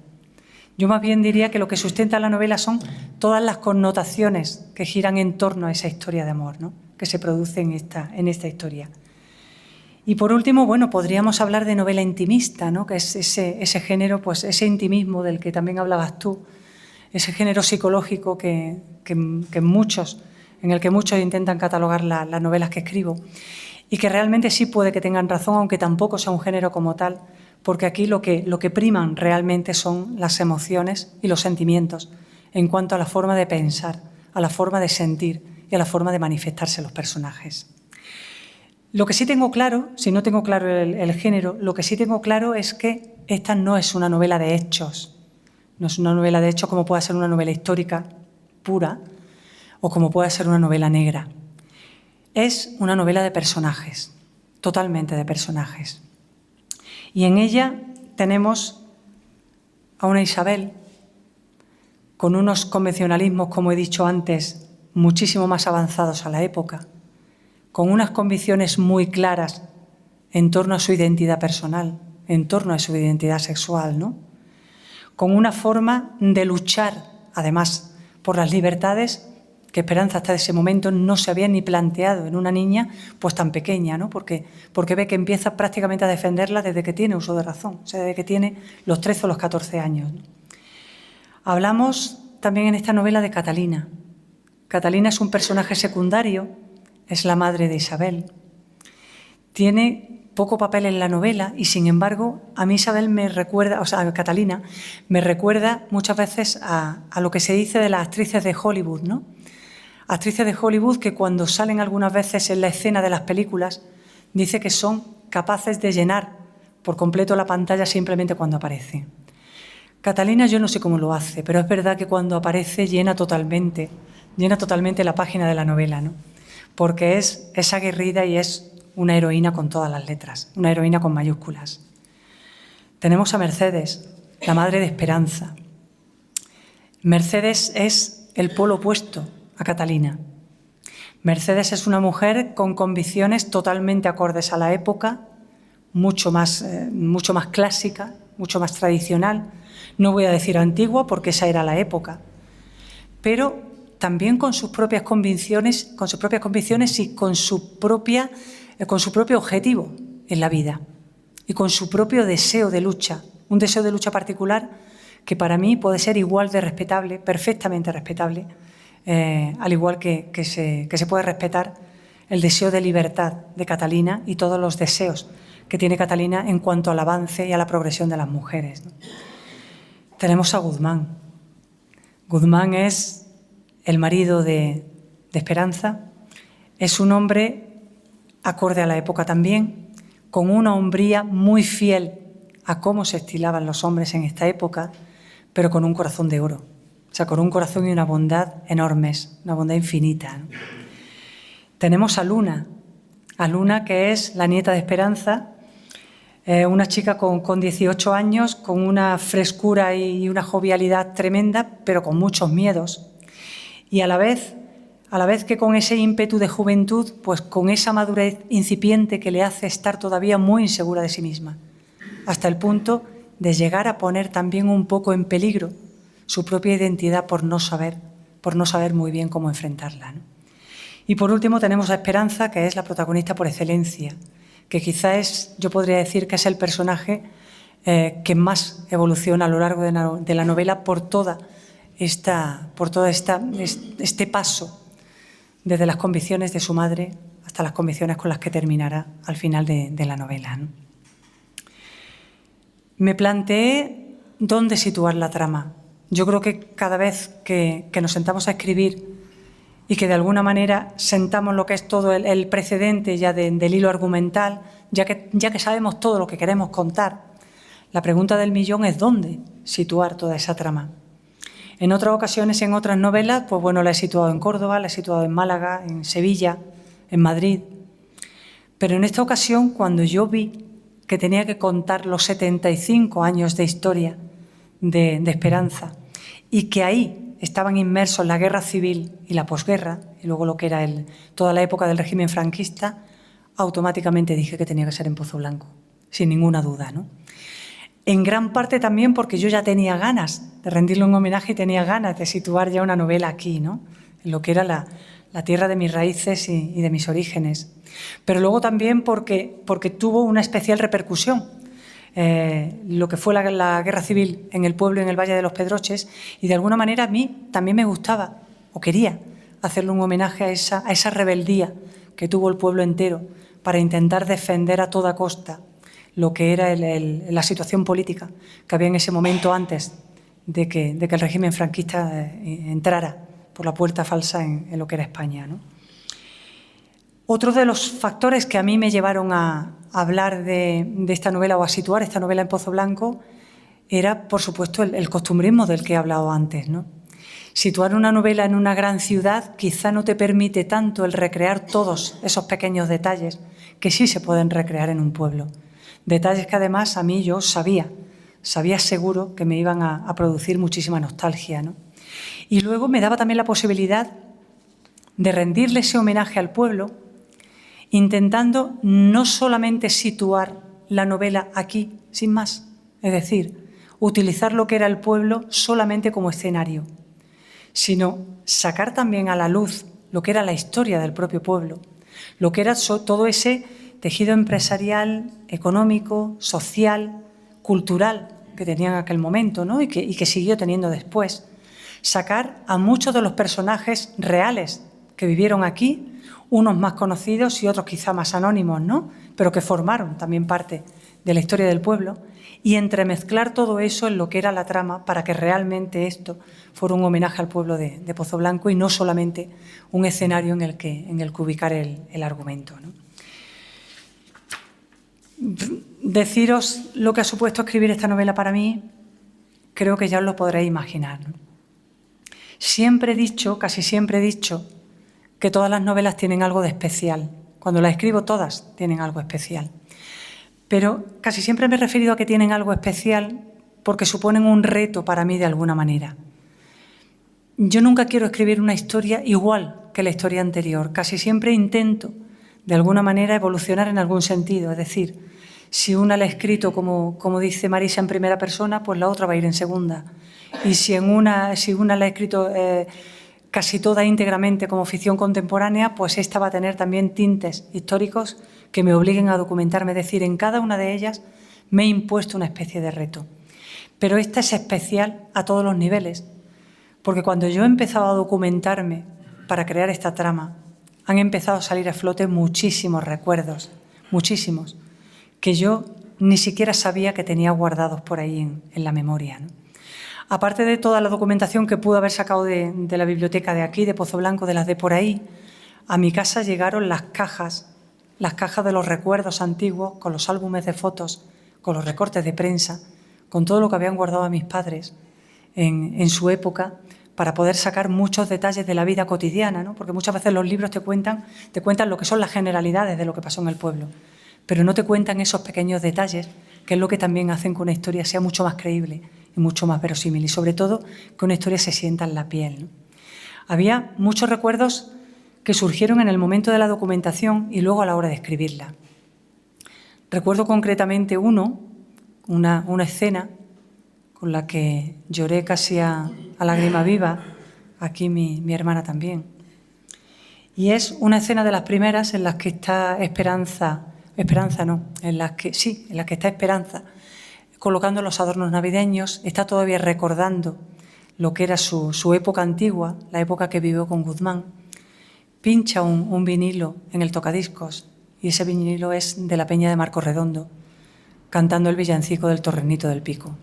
Yo más bien diría que lo que sustenta la novela son todas las connotaciones que giran en torno a esa historia de amor, ¿no?, que se produce en esta historia. Y por último, bueno, podríamos hablar de novela intimista, ¿no?, que es ese género, pues ese intimismo del que también hablabas tú, ese género psicológico en el que muchos intentan catalogar las novelas que escribo, y que realmente sí puede que tengan razón, aunque tampoco sea un género como tal, porque aquí lo que priman realmente son las emociones y los sentimientos en cuanto a la forma de pensar, a la forma de sentir y a la forma de manifestarse los personajes. Lo que sí tengo claro, si no tengo claro el género, lo que sí tengo claro es que esta no es una novela de hechos. No es una novela de hechos como puede ser una novela histórica pura o como puede ser una novela negra. Es una novela de personajes, totalmente de personajes. Y en ella tenemos a una Isabel con unos convencionalismos, como he dicho antes, muchísimo más avanzados a la época, con unas convicciones muy claras en torno a su identidad personal, en torno a su identidad sexual, ¿no?, con una forma de luchar, además, por las libertades que Esperanza hasta ese momento no se había ni planteado en una niña pues tan pequeña, ¿no?, porque ve que empieza prácticamente a defenderla desde que tiene uso de razón, o sea, desde que tiene los 13 o los 14 años, ¿no? Hablamos también en esta novela de Catalina. Catalina es un personaje secundario, es la madre de Isabel. Tiene poco papel en la novela y, sin embargo, a mí Isabel me recuerda, o sea, Catalina me recuerda muchas veces a lo que se dice de las actrices de Hollywood, ¿no? Actrices de Hollywood que cuando salen algunas veces en la escena de las películas dice que son capaces de llenar por completo la pantalla simplemente cuando aparece. Catalina yo no sé cómo lo hace, pero es verdad que cuando aparece llena totalmente la página de la novela, ¿no?, porque es aguerrida y es una heroína con todas las letras, una heroína con mayúsculas. Tenemos a Mercedes, la madre de Esperanza. Mercedes es el polo opuesto a Catalina. Mercedes es una mujer con convicciones totalmente acordes a la época, mucho más clásica, mucho más tradicional. No voy a decir antigua porque esa era la época, pero también con sus propias convicciones y con su propio objetivo en la vida y con su propio deseo de lucha, un deseo de lucha particular que para mí puede ser igual de respetable, perfectamente respetable, al igual que se puede respetar el deseo de libertad de Catalina y todos los deseos que tiene Catalina en cuanto al avance y a la progresión de las mujeres, ¿no? Tenemos a Guzmán. Guzmán es el marido de Esperanza, es un hombre acorde a la época también, con una hombría muy fiel a cómo se estilaban los hombres en esta época, pero con un corazón de oro, o sea, con un corazón y una bondad enormes, una bondad infinita, ¿no? Tenemos a Luna que es la nieta de Esperanza, Una chica con 18 años, con una frescura y una jovialidad tremenda, pero con muchos miedos. Y a la vez que con ese ímpetu de juventud, pues con esa madurez incipiente que le hace estar todavía muy insegura de sí misma, hasta el punto de llegar a poner también un poco en peligro su propia identidad por no saber muy bien cómo enfrentarla, ¿no? Y por último tenemos a Esperanza, que es la protagonista por excelencia, que quizá yo podría decir que es el personaje que más evoluciona a lo largo de la novela por todo este paso desde las convicciones de su madre hasta las convicciones con las que terminará al final de la novela, ¿no? Me planteé dónde situar la trama. Yo creo que cada vez que nos sentamos a escribir y que de alguna manera sentamos lo que es todo el precedente ya del hilo argumental, ya que sabemos todo lo que queremos contar, la pregunta del millón es dónde situar toda esa trama. En otras ocasiones, en otras novelas, pues bueno, la he situado en Córdoba, la he situado en Málaga, en Sevilla, en Madrid. Pero en esta ocasión, cuando yo vi que tenía que contar los 75 años de historia de Esperanza y que ahí estaban inmersos la guerra civil y la posguerra, y luego lo que era toda la época del régimen franquista, automáticamente dije que tenía que ser en Pozoblanco, sin ninguna duda, ¿no? En gran parte también porque yo ya tenía ganas de rendirle un homenaje y tenía ganas de situar ya una novela aquí, ¿no? En lo que era la tierra de mis raíces y de mis orígenes. Pero luego también porque tuvo una especial repercusión. Lo que fue la guerra civil en el pueblo, en el Valle de los Pedroches, y de alguna manera a mí también me gustaba o quería hacerle un homenaje a esa rebeldía que tuvo el pueblo entero para intentar defender a toda costa lo que era la situación política que había en ese momento antes de que el régimen franquista entrara por la puerta falsa en lo que era España, ¿no? Otro de los factores que a mí me llevaron a hablar de esta novela o a situar esta novela en Pozoblanco era, por supuesto, el costumbrismo del que he hablado antes, ¿no? Situar una novela en una gran ciudad quizá no te permite tanto el recrear todos esos pequeños detalles que sí se pueden recrear en un pueblo. Detalles que además a mí yo sabía seguro que me iban a producir muchísima nostalgia, ¿no? Y luego me daba también la posibilidad de rendirle ese homenaje al pueblo, intentando no solamente situar la novela aquí, sin más, es decir, utilizar lo que era el pueblo solamente como escenario, sino sacar también a la luz lo que era la historia del propio pueblo, lo que era todo ese tejido empresarial, económico, social, cultural que tenía en aquel momento, ¿no? y que siguió teniendo después. Sacar a muchos de los personajes reales que vivieron aquí, unos más conocidos y otros quizá más anónimos, ¿no? Pero que formaron también parte de la historia del pueblo, y entremezclar todo eso en lo que era la trama para que realmente esto fuera un homenaje al pueblo de Pozoblanco y no solamente un escenario en el que ubicar el argumento, ¿no? Deciros lo que ha supuesto escribir esta novela para mí, creo que ya os lo podréis imaginar, ¿no? Casi siempre he dicho que todas las novelas tienen algo de especial. Cuando las escribo todas tienen algo especial. Pero casi siempre me he referido a que tienen algo especial porque suponen un reto para mí de alguna manera. Yo nunca quiero escribir una historia igual que la historia anterior. Casi siempre intento, de alguna manera, evolucionar en algún sentido. Es decir, si una la he escrito, como dice Marisa, en primera persona, pues la otra va a ir en segunda. Y si una la he escrito casi toda íntegramente como ficción contemporánea, pues esta va a tener también tintes históricos que me obliguen a documentarme. Es decir, en cada una de ellas me he impuesto una especie de reto. Pero esta es especial a todos los niveles, porque cuando yo he empezado a documentarme para crear esta trama, han empezado a salir a flote muchísimos recuerdos, muchísimos, que yo ni siquiera sabía que tenía guardados por ahí en la memoria, ¿no? Aparte de toda la documentación que pude haber sacado de la biblioteca de aquí, de Pozoblanco, de las de por ahí, a mi casa llegaron las cajas de los recuerdos antiguos, con los álbumes de fotos, con los recortes de prensa, con todo lo que habían guardado a mis padres en su época, para poder sacar muchos detalles de la vida cotidiana, ¿no? Porque muchas veces los libros te cuentan lo que son las generalidades de lo que pasó en el pueblo. pero no te cuentan esos pequeños detalles, que es lo que también hacen que una historia sea mucho más creíble y mucho más verosímil, y sobre todo que una historia se sienta en la piel, ¿no? Había muchos recuerdos que surgieron en el momento de la documentación y luego a la hora de escribirla. Recuerdo concretamente una escena con la que lloré casi a lágrima viva, aquí mi hermana también. Y es una escena de las primeras en las que está Esperanza colocando los adornos navideños, está todavía recordando lo que era su época antigua, la época que vivió con Guzmán. Pincha un vinilo en el tocadiscos y ese vinilo es de la Peña de Marcos Redondo, cantando el villancico del Torrenito del Pico.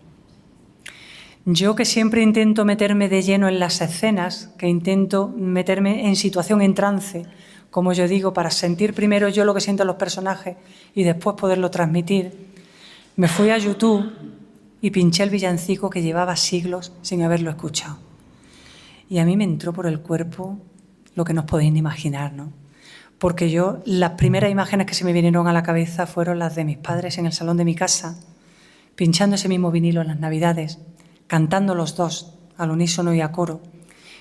Yo, que siempre intento meterme de lleno en las escenas, que intento meterme en situación en trance, como yo digo, para sentir primero yo lo que sienten los personajes y después poderlo transmitir, me fui a YouTube y pinché el villancico que llevaba siglos sin haberlo escuchado. Y a mí me entró por el cuerpo lo que no os podéis ni imaginar, ¿no? Porque las primeras imágenes que se me vinieron a la cabeza fueron las de mis padres en el salón de mi casa, pinchando ese mismo vinilo en las Navidades, cantando los dos al unísono y a coro,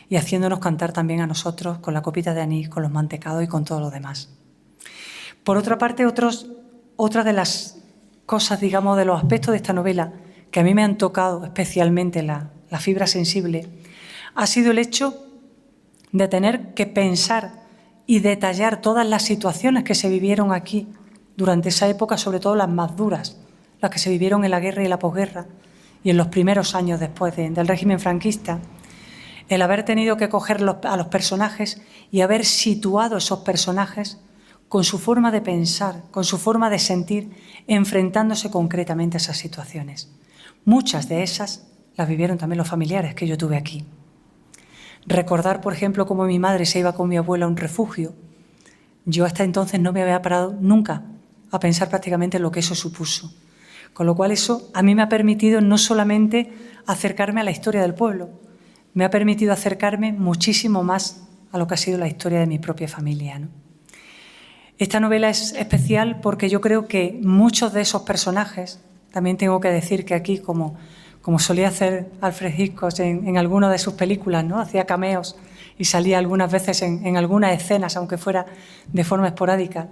y haciéndonos cantar también a nosotros con la copita de anís, con los mantecados y con todo lo demás. Por otra parte, otra de las cosas, digamos, de los aspectos de esta novela que a mí me han tocado especialmente la fibra sensible, ha sido el hecho de tener que pensar y detallar todas las situaciones que se vivieron aquí durante esa época, sobre todo las más duras, las que se vivieron en la guerra y la posguerra y en los primeros años después del régimen franquista. El haber tenido que coger a los personajes y haber situado esos personajes con su forma de pensar, con su forma de sentir, enfrentándose concretamente a esas situaciones. Muchas de esas las vivieron también los familiares que yo tuve aquí. Recordar, por ejemplo, cómo mi madre se iba con mi abuela a un refugio. Yo hasta entonces no me había parado nunca a pensar prácticamente en lo que eso supuso. Con lo cual eso a mí me ha permitido no solamente acercarme a la historia del pueblo, me ha permitido acercarme muchísimo más a lo que ha sido la historia de mi propia familia, ¿no? Esta novela es especial porque yo creo que muchos de esos personajes, también tengo que decir que aquí, como solía hacer Alfred Hitchcock en alguna de sus películas, ¿no? Hacía cameos y salía algunas veces en algunas escenas, aunque fuera de forma esporádica.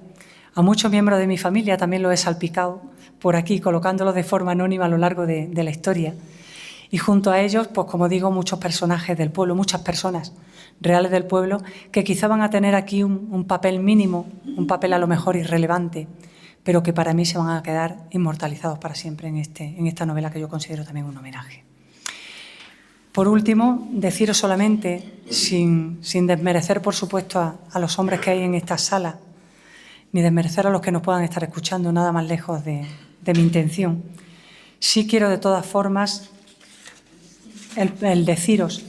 A muchos miembros de mi familia también lo he salpicado por aquí, colocándolos de forma anónima a lo largo de la historia. Y junto a ellos, pues como digo, muchos personajes del pueblo, muchas personas reales del pueblo que quizá van a tener aquí un papel mínimo, un papel a lo mejor irrelevante, pero que para mí se van a quedar inmortalizados para siempre en esta novela que yo considero también un homenaje. Por último, deciros solamente, sin desmerecer, por supuesto, a los hombres que hay en esta sala, ni desmerecer a los que nos puedan estar escuchando, nada más lejos de mi intención. Sí quiero, de todas formas, el deciros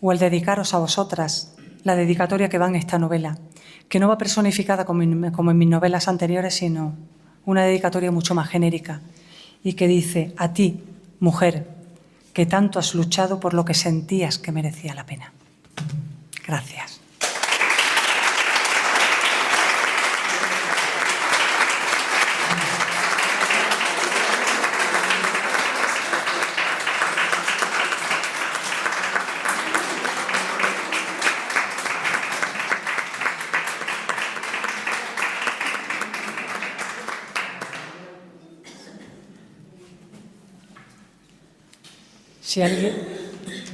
o el dedicaros a vosotras la dedicatoria que va en esta novela, que no va personificada como en mis novelas anteriores, sino una dedicatoria mucho más genérica y que dice: a ti, mujer, que tanto has luchado por lo que sentías que merecía la pena. Gracias.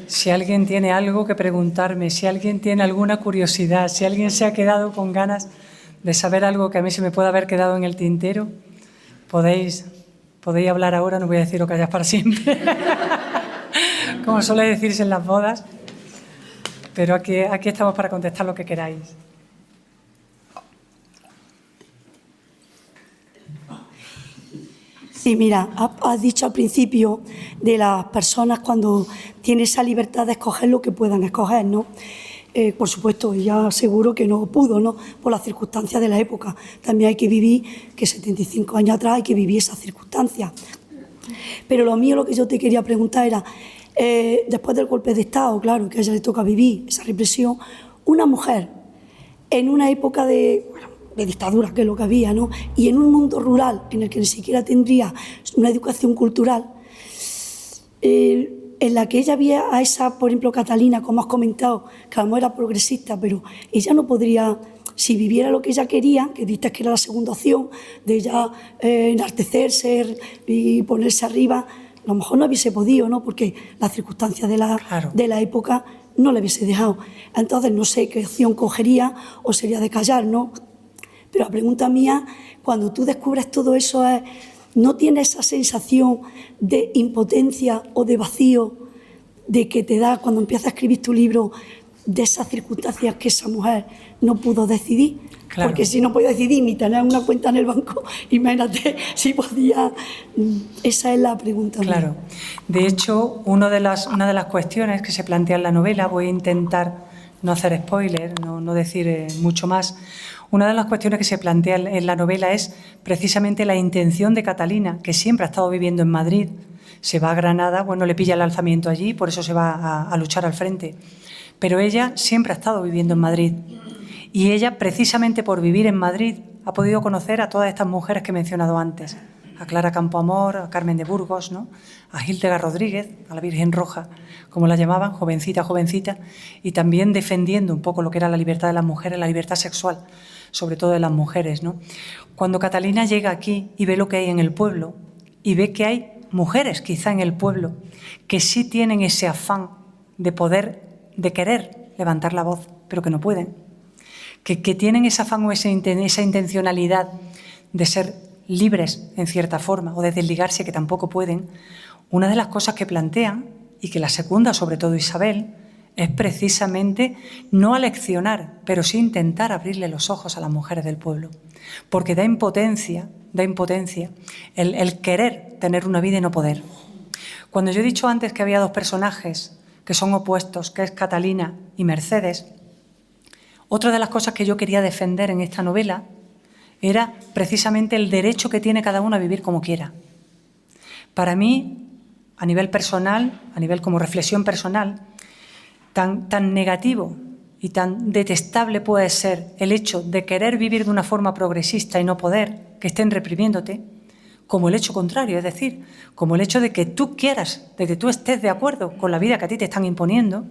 Si alguien tiene algo que preguntarme, si alguien tiene alguna curiosidad, si alguien se ha quedado con ganas de saber algo que a mí se me puede haber quedado en el tintero, podéis hablar ahora, no voy a decir o callar para siempre, como suele decirse en las bodas, pero aquí estamos para contestar lo que queráis. Sí, mira, has dicho al principio de las personas cuando tienen esa libertad de escoger lo que puedan escoger, ¿no? Por supuesto, ya seguro que no pudo, ¿no? Por las circunstancias de la época. También hay que vivir, que 75 años atrás hay que vivir esas circunstancias. Pero lo mío, lo que yo te quería preguntar era, después del golpe de Estado, claro, que a ella le toca vivir esa represión, una mujer en una época de de dictadura, que es lo que había, ¿no? Y en un mundo rural en el que ni siquiera tendría una educación cultural, en la que ella veía a esa, por ejemplo, Catalina, como has comentado, que a lo mejor era progresista, pero ella no podría, si viviera lo que ella quería, que dices que era la segunda opción, de ella enaltecerse y ponerse arriba, a lo mejor no hubiese podido, ¿no? Porque las circunstancias de la época no le hubiese dejado. Entonces no sé qué opción cogería, o sería de callar, ¿no? Pero la pregunta mía, cuando tú descubres todo eso, es, ¿no tienes esa sensación de impotencia o de vacío de que te da cuando empiezas a escribir tu libro, de esas circunstancias que esa mujer no pudo decidir? Claro. Porque si no podía decidir ni tener una cuenta en el banco, imagínate si podía. Esa es la pregunta. Claro. Mía. De hecho, una de las cuestiones que se plantea en la novela, voy a intentar no hacer spoiler, no decir mucho más. Una de las cuestiones que se plantea en la novela es precisamente la intención de Catalina, que siempre ha estado viviendo en Madrid. Se va a Granada, bueno, le pilla el alzamiento allí, por eso se va a luchar al frente. Pero ella siempre ha estado viviendo en Madrid. Y ella, precisamente por vivir en Madrid, ha podido conocer a todas estas mujeres que he mencionado antes. A Clara Campoamor, a Carmen de Burgos, ¿no? A Hildegard Rodríguez, a la Virgen Roja, como la llamaban, jovencita, y también defendiendo un poco lo que era la libertad de las mujeres, la libertad sexual, sobre todo de las mujeres, ¿no? Cuando Catalina llega aquí y ve lo que hay en el pueblo, y ve que hay mujeres quizá en el pueblo que sí tienen ese afán de poder, de querer levantar la voz, pero que no pueden, que tienen ese afán o esa intencionalidad de ser libres en cierta forma o de desligarse, que tampoco pueden. Una de las cosas que plantean, y que la secunda sobre todo Isabel, es precisamente no aleccionar, pero sí intentar abrirle los ojos a las mujeres del pueblo, porque da impotencia el querer tener una vida y no poder. Cuando yo he dicho antes que había dos personajes que son opuestos, que es Catalina y Mercedes, otra de las cosas que yo quería defender en esta novela era precisamente el derecho que tiene cada uno a vivir como quiera. Para mí, a nivel personal, a nivel como reflexión personal, tan negativo y tan detestable puede ser el hecho de querer vivir de una forma progresista y no poder, que estén reprimiéndote, como el hecho contrario, es decir, como el hecho de que tú quieras, de que tú estés de acuerdo con la vida que a ti te están imponiendo,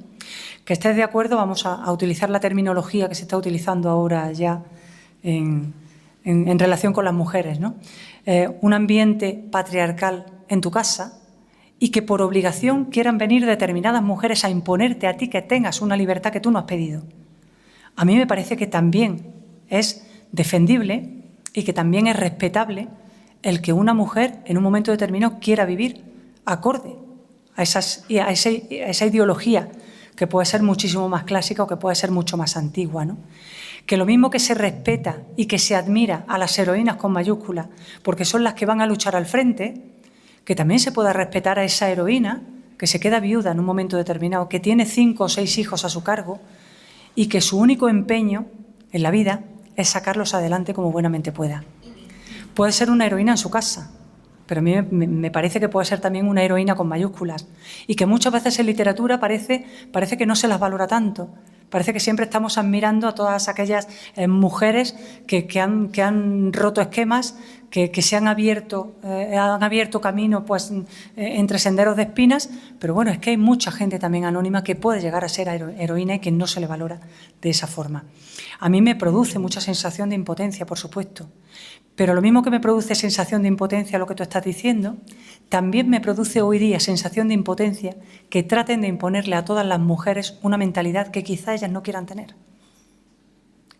que estés de acuerdo, vamos a utilizar la terminología que se está utilizando ahora ya en relación con las mujeres, ¿no? Un ambiente patriarcal en tu casa y que por obligación quieran venir determinadas mujeres a imponerte a ti que tengas una libertad que tú no has pedido. A mí me parece que también es defendible y que también es respetable el que una mujer en un momento determinado quiera vivir acorde a esa ideología que puede ser muchísimo más clásica o que puede ser mucho más antigua, ¿no? Que lo mismo que se respeta y que se admira a las heroínas con mayúsculas, porque son las que van a luchar al frente, que también se pueda respetar a esa heroína que se queda viuda en un momento determinado, que tiene 5 o 6 hijos a su cargo y que su único empeño en la vida es sacarlos adelante como buenamente pueda. Puede ser una heroína en su casa, pero a mí me parece que puede ser también una heroína con mayúsculas y que muchas veces en literatura parece que no se las valora tanto. Parece que siempre estamos admirando a todas aquellas mujeres que han roto esquemas, que se han abierto camino pues, entre senderos de espinas, pero bueno, es que hay mucha gente también anónima que puede llegar a ser heroína y que no se le valora de esa forma. A mí me produce mucha sensación de impotencia, por supuesto, pero lo mismo que me produce sensación de impotencia lo que tú estás diciendo, también me produce hoy día sensación de impotencia que traten de imponerle a todas las mujeres una mentalidad que quizá ellas no quieran tener.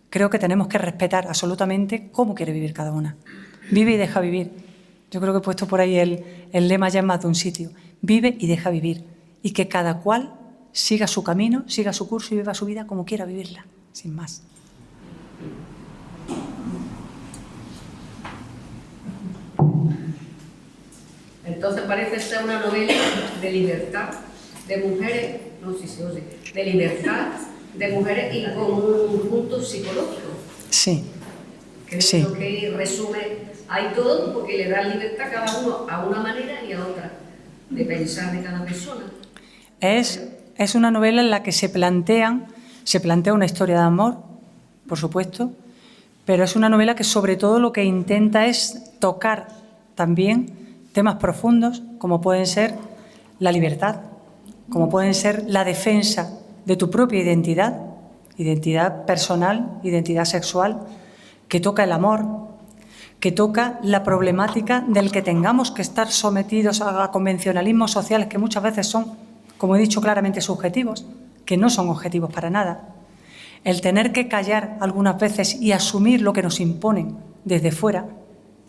Creo que tenemos que respetar absolutamente cómo quiere vivir cada una. Vive y deja vivir. Yo creo que he puesto por ahí el lema ya en más de un sitio. Vive y deja vivir. Y que cada cual siga su camino, siga su curso y viva su vida como quiera vivirla, sin más. Entonces parece ser una novela de libertad de mujeres, no sé si se oye, de libertad de mujeres y con un punto psicológico. Sí. Que es lo que resume, hay todo porque le da libertad a cada uno a una manera y a otra de pensar de cada persona. Es una novela en la que se plantea una historia de amor, por supuesto, pero es una novela que sobre todo lo que intenta es tocar también temas profundos como pueden ser la libertad, como pueden ser la defensa de tu propia identidad, identidad personal, identidad sexual, que toca el amor, que toca la problemática del que tengamos que estar sometidos a convencionalismos sociales que muchas veces son, como he dicho claramente, subjetivos, que no son objetivos para nada. El tener que callar algunas veces y asumir lo que nos imponen desde fuera,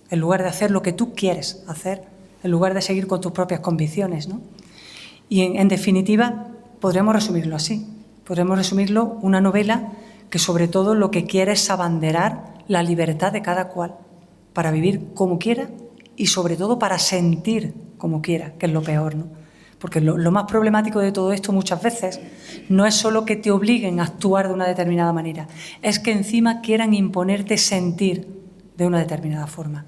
en lugar de hacer lo que tú quieres hacer, en lugar de seguir con tus propias convicciones, ¿no? Y en definitiva, podríamos resumirlo así. Podríamos resumirlo una novela que sobre todo lo que quiere es abanderar la libertad de cada cual para vivir como quiera y sobre todo para sentir como quiera, que es lo peor, ¿no? Porque lo más problemático de todo esto muchas veces no es solo que te obliguen a actuar de una determinada manera, es que encima quieran imponerte sentir de una determinada forma,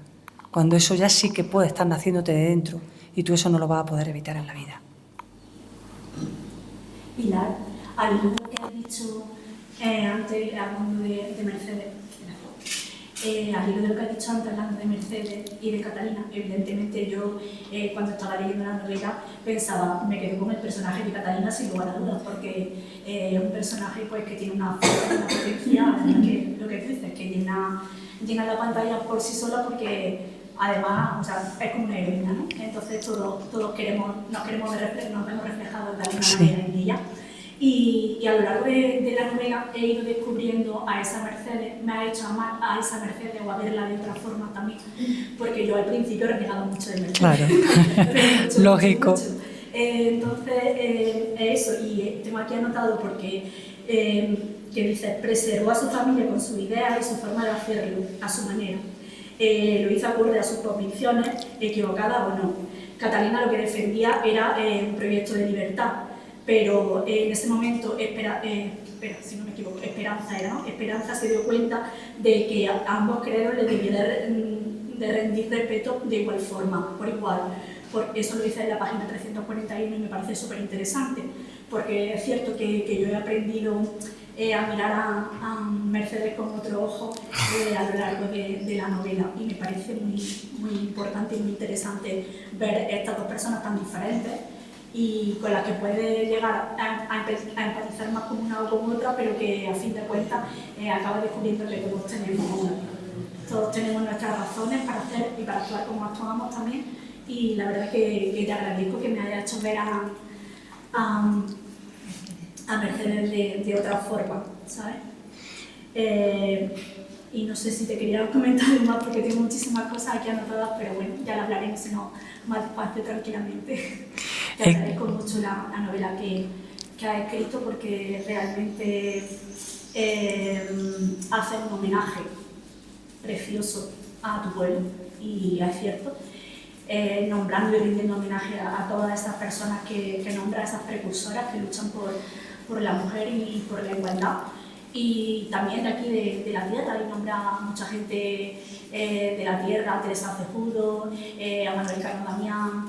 cuando eso ya sí que puede estar naciéndote de dentro y tú eso no lo vas a poder evitar en la vida. Pilar, algo que has dicho antes hablando de Mercedes, al hilo de lo que has dicho antes hablando de Mercedes y de Catalina, evidentemente yo cuando estaba leyendo la novela pensaba, me quedo con el personaje de Catalina sin lugar a dudas, porque es un personaje pues, que tiene una fuerza, una potencia, que lo que tú dices, que llena la pantalla por sí sola porque además, o sea, es como una heroína, ¿no? Entonces todos nos vemos reflejados de alguna manera en ella. Y a lo largo de la novela he ido descubriendo a esa Mercedes, me ha hecho amar a esa Mercedes o a verla de otra forma también, porque yo al principio he renegado mucho de Mercedes. Claro, lógico. Mucho. Entonces, eso, y tengo aquí anotado porque que dice, preservó a su familia con su idea y su forma de hacerlo, a su manera. Lo hizo acorde a sus convicciones, equivocadas o no. Catalina lo que defendía era un proyecto de libertad, pero en ese momento, si no me equivoco, Esperanza era, ¿no? Esperanza se dio cuenta de que a ambos credos le debía de rendir respeto de igual forma, por igual. Eso lo dice en la página 341 y me parece súper interesante, porque es cierto que yo he aprendido a mirar a Mercedes con otro ojo a lo largo de la novela y me parece muy importante y muy interesante ver estas dos personas tan diferentes y con las que puede llegar a empatizar más con una o con otra, pero que a fin de cuentas acaba descubriendo que todos tenemos nuestras razones para hacer y para actuar como actuamos también, y la verdad que te agradezco que me haya hecho ver a Mercedes de otra forma, ¿sabes? Y no sé si te quería comentar más porque tengo muchísimas cosas aquí anotadas, pero bueno, ya la hablaremos sino más despacio, tranquilamente. Te agradezco mucho la novela que has escrito porque realmente hace un homenaje precioso a tu pueblo y es cierto, nombrando y rindiendo homenaje a todas esas personas que nombra, esas precursoras que luchan por la mujer y por la igualdad. Y también de aquí de la tierra, y nombra a mucha gente de la tierra, a Teresa Cejudo, a Manuel Cano Damián,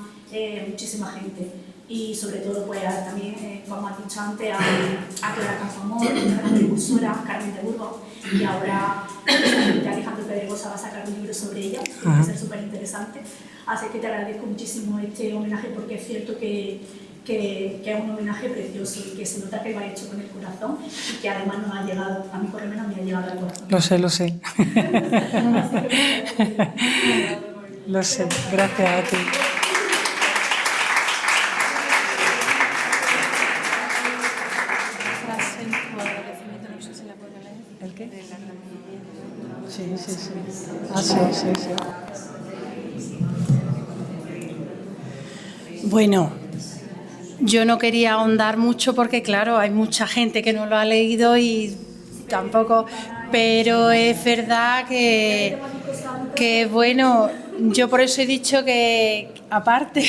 muchísima gente. Y sobre todo, pues también, como has dicho antes, a Clara Campoamor, una gran precursora, Carmen de Burgos, y ahora Alejandro Pedregosa va a sacar un libro sobre ella, que va a ser súper interesante. Así que te agradezco muchísimo este homenaje porque es cierto que es un homenaje precioso y que se nota que va hecho con el corazón y que además nos ha llegado, a mí por lo menos me ha llegado al corazón. Lo sé. Lo sé, gracias a ti. ¿El qué? Sí. Sí. Bueno, yo no quería ahondar mucho porque, claro, hay mucha gente que no lo ha leído y tampoco, pero es verdad que bueno, yo por eso he dicho que, aparte,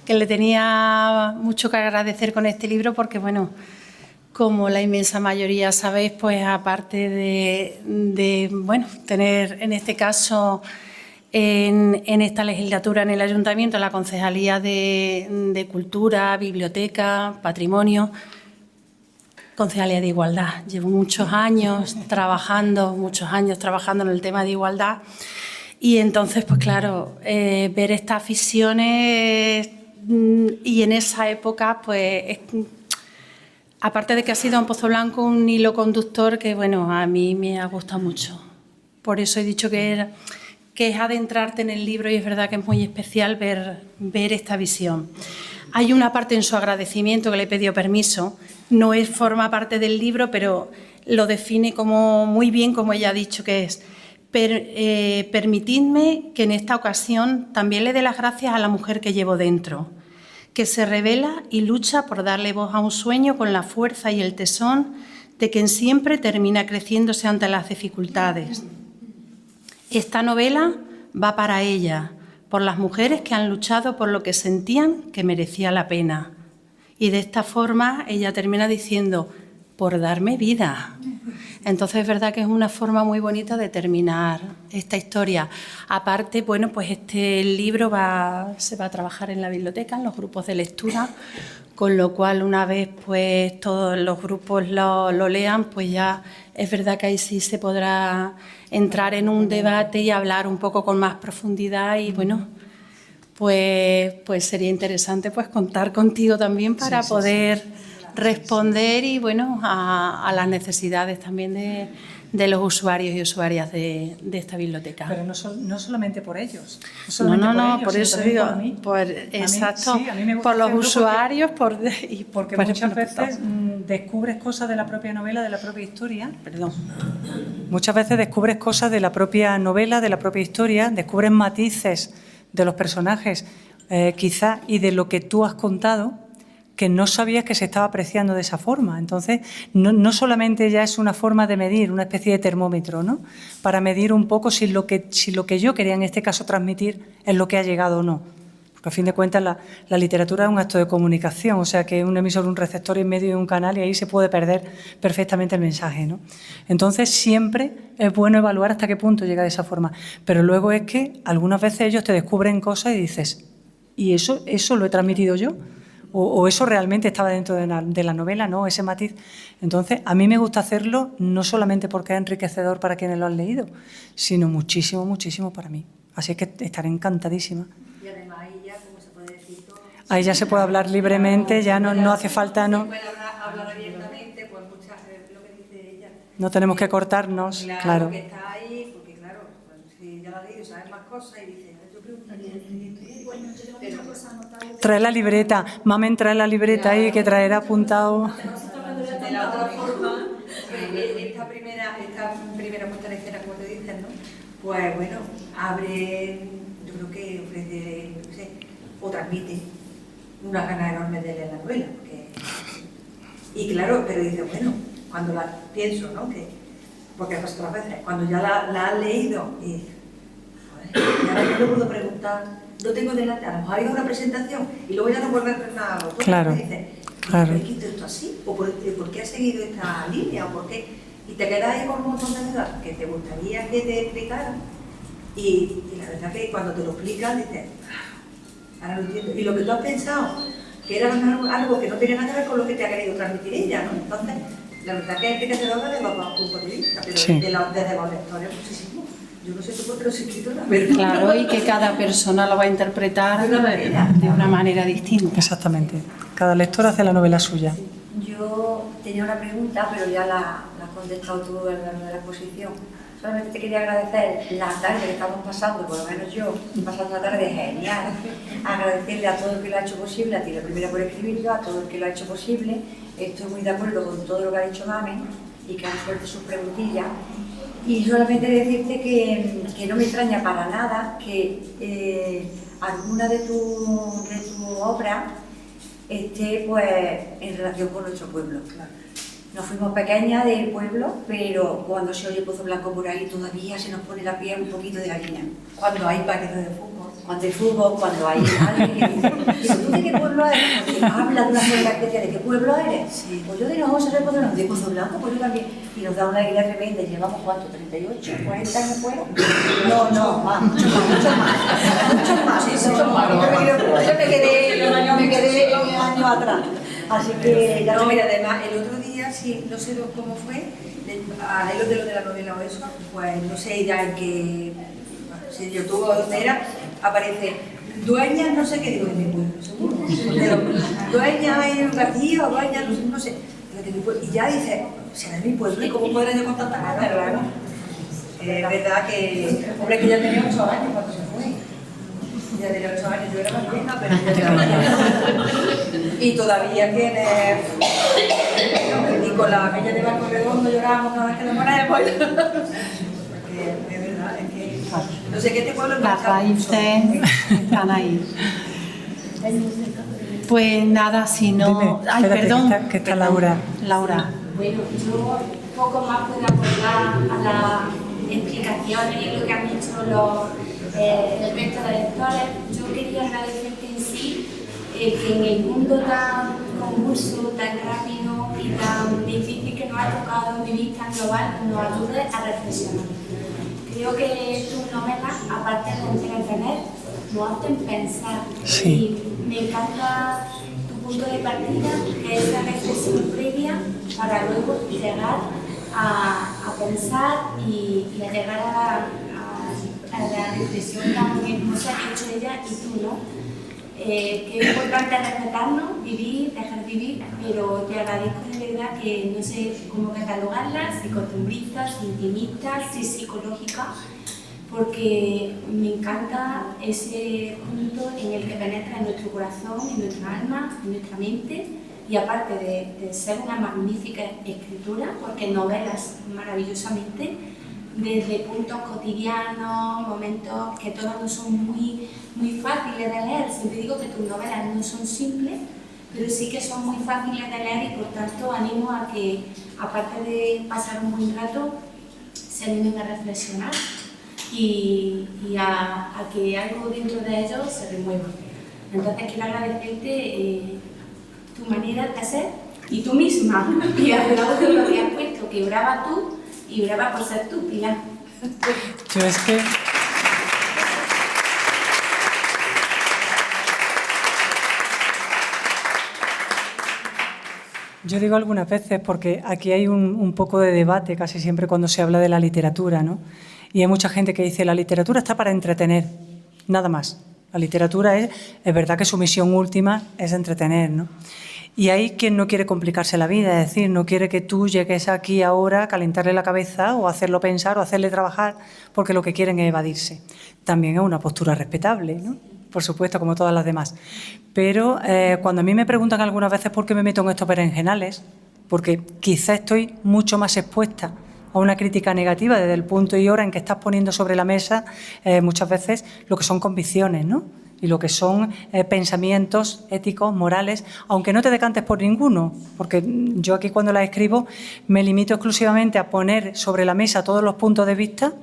que le tenía mucho que agradecer con este libro porque, bueno, como la inmensa mayoría sabéis, pues aparte de bueno, tener en este caso en esta legislatura en el Ayuntamiento la Concejalía de Cultura, Biblioteca, Patrimonio, Concejalía de Igualdad. Llevo muchos años trabajando en el tema de igualdad y entonces, pues claro, ver estas visiones y en esa época, pues aparte de que ha sido en Pozo Blanco un hilo conductor que, bueno, a mí me ha gustado mucho. Por eso he dicho que es adentrarte en el libro y es verdad que es muy especial ver esta visión. Hay una parte en su agradecimiento que le he pedido permiso, no forma parte del libro, pero lo define como muy bien, como ella ha dicho que es. Permitidme que en esta ocasión también le dé las gracias a la mujer que llevo dentro, que se revela y lucha por darle voz a un sueño con la fuerza y el tesón de quien siempre termina creciéndose ante las dificultades. Esta novela va para ella, por las mujeres que han luchado por lo que sentían que merecía la pena. Y de esta forma ella termina diciendo, por darme vida. Entonces es verdad que es una forma muy bonita de terminar esta historia. Aparte, bueno, pues este libro se va a trabajar en la biblioteca, en los grupos de lectura, con lo cual una vez pues todos los grupos lo lean, pues ya es verdad que ahí sí se podrá entrar en un debate y hablar un poco con más profundidad y bueno, pues sería interesante pues contar contigo también para poder responder y bueno a las necesidades también de los usuarios y usuarias de esta biblioteca. Pero no solamente por ellos. Por eso digo, exacto, por los usuarios, porque muchas veces descubres cosas de la propia novela, de la propia historia. Muchas veces descubres cosas de la propia novela, de la propia historia, descubres matices de los personajes, quizás, y de lo que tú has contado, que no sabías que se estaba apreciando de esa forma. Entonces, no solamente ya es una forma de medir, una especie de termómetro, ¿no? Para medir un poco si lo que yo quería en este caso transmitir es lo que ha llegado o no. Porque a fin de cuentas la literatura es un acto de comunicación, o sea que es un emisor, un receptor en medio de un canal y ahí se puede perder perfectamente el mensaje, ¿no? Entonces siempre es bueno evaluar hasta qué punto llega de esa forma. Pero luego es que algunas veces ellos te descubren cosas y dices, ¿y eso lo he transmitido yo? O eso realmente estaba dentro de la novela, ¿no? Ese matiz. Entonces, a mí me gusta hacerlo no solamente porque es enriquecedor para quienes lo han leído, sino muchísimo, muchísimo para mí. Así que estaré encantadísima. Y además ahí ya, como se puede decir todo... Ahí ya se puede hablar libremente, ya no hace falta... Se puede hablar abiertamente, pues muchas veces lo que dice ella. No tenemos que cortarnos, claro. Que está ahí, porque claro, si ya lo ha leído, sabes más cosas y dice, yo preguntaría... Bueno, yo tengo una cosa anotada. Trae la libreta, mamen, trae la libreta ahí que traerá apuntado. De la otra forma, esta primera puesta en escena, como te dicen, ¿no? Pues bueno, abre, yo creo que ofrece, no sé, o transmite unas ganas enormes de leer la novela. Y claro, pero dice, bueno, cuando la pienso, ¿no? Porque pasa otras veces, cuando ya la has leído y dices, joder, y ahora yo le puedo preguntar. No tengo delante, a lo mejor ha ido a una presentación y luego ya no vuelve a ver nada. Claro, dices, claro. ¿por qué hizo esto así? ¿O por qué ha seguido esta línea? ¿O por qué? Y te quedas ahí con un montón de dudas que te gustaría que te explicaran. Y la verdad que cuando te lo explican dices, ahora lo entiendo. Y lo que tú has pensado, que era algo que no tenía nada que ver con lo que te ha querido transmitir ella, ¿no? Entonces, la verdad que es enriquecedora desde los dos puntos de vista, pero sí. desde los lectores muchísimo. Yo no sé tú por qué los escritores, pero... Claro, y que cada persona lo va a interpretar de una manera distinta. Exactamente. Cada lector hace la novela suya. Yo tenía una pregunta, pero ya la has contestado tú en la exposición. Solamente te quería agradecer la tarde que estamos pasando, por lo menos yo, estoy pasando una tarde genial. Agradecerle a todo el que lo ha hecho posible, a ti la primera por escribirlo, a todo el que lo ha hecho posible. Estoy muy de acuerdo con todo lo que ha dicho Mamen y que han suelto sus preguntillas. Y solamente decirte que no me extraña para nada que alguna de tu obra esté pues, en relación con nuestro pueblo. Nos fuimos pequeñas del pueblo, pero cuando se oye Pozo Blanco por ahí todavía se nos pone la piel un poquito de gallina. Cuando hay partidos de fútbol, cuando hay alguien que dice, ¿tú de qué pueblo eres? Porque habla de una forma especial, ¿de qué pueblo eres? Sí. Pues yo de Hinojosa de Pozo Blanco, pues yo también. Y nos da una alegría tremenda, llevamos ¿cuánto? ¿38? ¿40 años fuera? No, más, mucho más. Yo me quedé años atrás. Así que ya No, no, mira, además, el otro día, sí, no sé cómo fue, a hilo de lo de la novela o eso, pues no sé ya en qué, si YouTube o donde era, aparece dueña, no sé qué, digo, de mi pueblo, seguro. Pero dueña en García o dueña, no sé, de mi pueblo. Y ya dice, será de mi pueblo, ¿y cómo podré yo con tanta ganas? Claro. Es verdad que, hombre, que ya tenía 8 años cuando se fue. Ya tenía 8 años, yo era más vieja, pero ya tenía. Y todavía tiene. Y con la bella de Barco Redondo llorábamos cada vez que le ponemos. Porque es verdad, es que. No sé qué este pueblo no Las está raíces están ahí. Pues nada, si no... Dime, Ay, espérate, perdón. que está perdón. Laura. Laura. Bueno, yo poco más puedo aportar a las explicaciones y lo que han dicho el resto de lectores. Yo quería agradecerte en sí que en el mundo tan convulso, tan rápido y tan difícil que nos ha tocado vivir tan global, nos ayude a reflexionar. Creo que tus novelas, aparte de entretener, nos hacen pensar. Sí. Y me encanta tu punto de partida, que es esa reflexión previa para luego llegar a pensar y a llegar a la reflexión tan hermosa que ha hecho ella y tú, ¿no? Que es importante respetarnos, vivir, dejar vivir, pero te agradezco de verdad que no sé cómo catalogarlas, si costumbristas, si intimistas, si psicológicas, porque me encanta ese punto en el que penetra en nuestro corazón, en nuestra alma, en nuestra mente, y aparte de ser una magnífica escritura, porque novelas maravillosamente, desde puntos cotidianos, momentos que todos no son muy fáciles de leer. Siempre digo que tus novelas no son simples, pero sí que son muy fáciles de leer y por tanto animo a que, aparte de pasar un buen rato, se animen a reflexionar y a que algo dentro de ellos se remueva. Entonces quiero agradecerte tu manera de ser y tú misma, y al lado de lo que has puesto, que brava tú y brava por ser tú, Pilar. Yo es que... Yo digo algunas veces, porque aquí hay un poco de debate casi siempre cuando se habla de la literatura, ¿no? Y hay mucha gente que dice, la literatura está para entretener, nada más. La literatura es verdad que su misión última es entretener, ¿no? Y hay quien no quiere complicarse la vida, es decir, no quiere que tú llegues aquí ahora a calentarle la cabeza o hacerlo pensar o hacerle trabajar, porque lo que quieren es evadirse. También es una postura respetable, ¿no? Por supuesto, como todas las demás. Pero cuando a mí me preguntan algunas veces por qué me meto en estos berenjenales, porque quizá estoy mucho más expuesta a una crítica negativa desde el punto y hora en que estás poniendo sobre la mesa muchas veces lo que son convicciones, ¿no? Y lo que son pensamientos éticos, morales, aunque no te decantes por ninguno, porque yo aquí cuando las escribo me limito exclusivamente a poner sobre la mesa todos los puntos de vista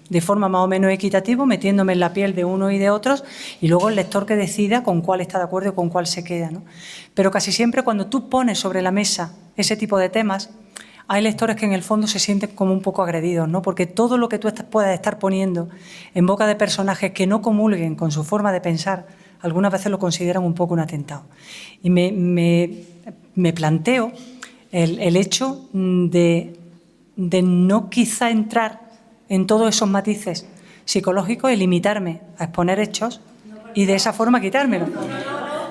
de forma más o menos equitativa, metiéndome en la piel de unos y de otros, y luego el lector que decida con cuál está de acuerdo y con cuál se queda, ¿no? Pero casi siempre cuando tú pones sobre la mesa ese tipo de temas, hay lectores que en el fondo se sienten como un poco agredidos, ¿no? Porque todo lo que tú puedas estar poniendo en boca de personajes que no comulguen con su forma de pensar, algunas veces lo consideran un poco un atentado. Y me planteo el hecho de no quizá entrar en todos esos matices psicológicos y limitarme a exponer hechos y de esa forma quitármelo.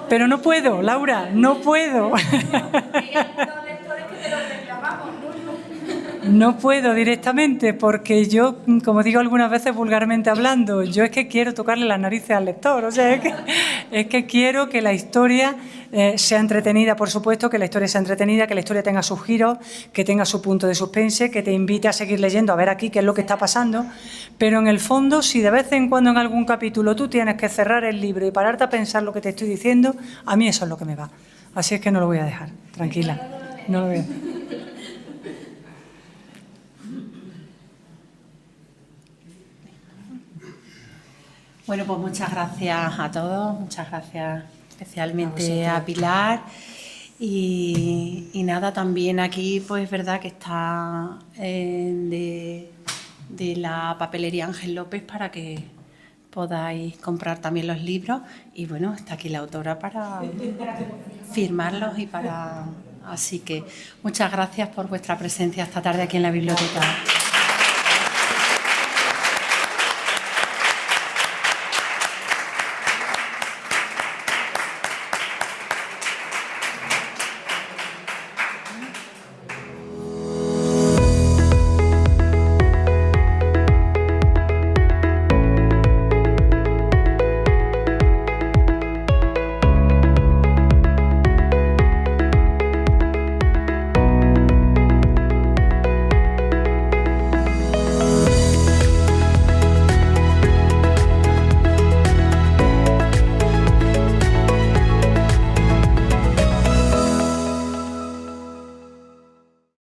Pero no puedo, Laura, no puedo. No puedo directamente porque yo, como digo algunas veces vulgarmente hablando, yo es que quiero tocarle las narices al lector, o sea, es que quiero que la historia sea entretenida, por supuesto, que la historia sea entretenida, que la historia tenga sus giros, que tenga su punto de suspense, que te invite a seguir leyendo, a ver aquí qué es lo que está pasando, pero en el fondo, si de vez en cuando en algún capítulo tú tienes que cerrar el libro y pararte a pensar lo que te estoy diciendo, a mí eso es lo que me va. Así es que no lo voy a dejar, tranquila, no lo voy a dejar. Bueno, pues muchas gracias a todos, muchas gracias especialmente a Pilar y nada, también aquí pues es verdad que está de la papelería Ángel López para que podáis comprar también los libros y bueno, está aquí la autora para firmarlos y para... Así que muchas gracias por vuestra presencia esta tarde aquí en la biblioteca.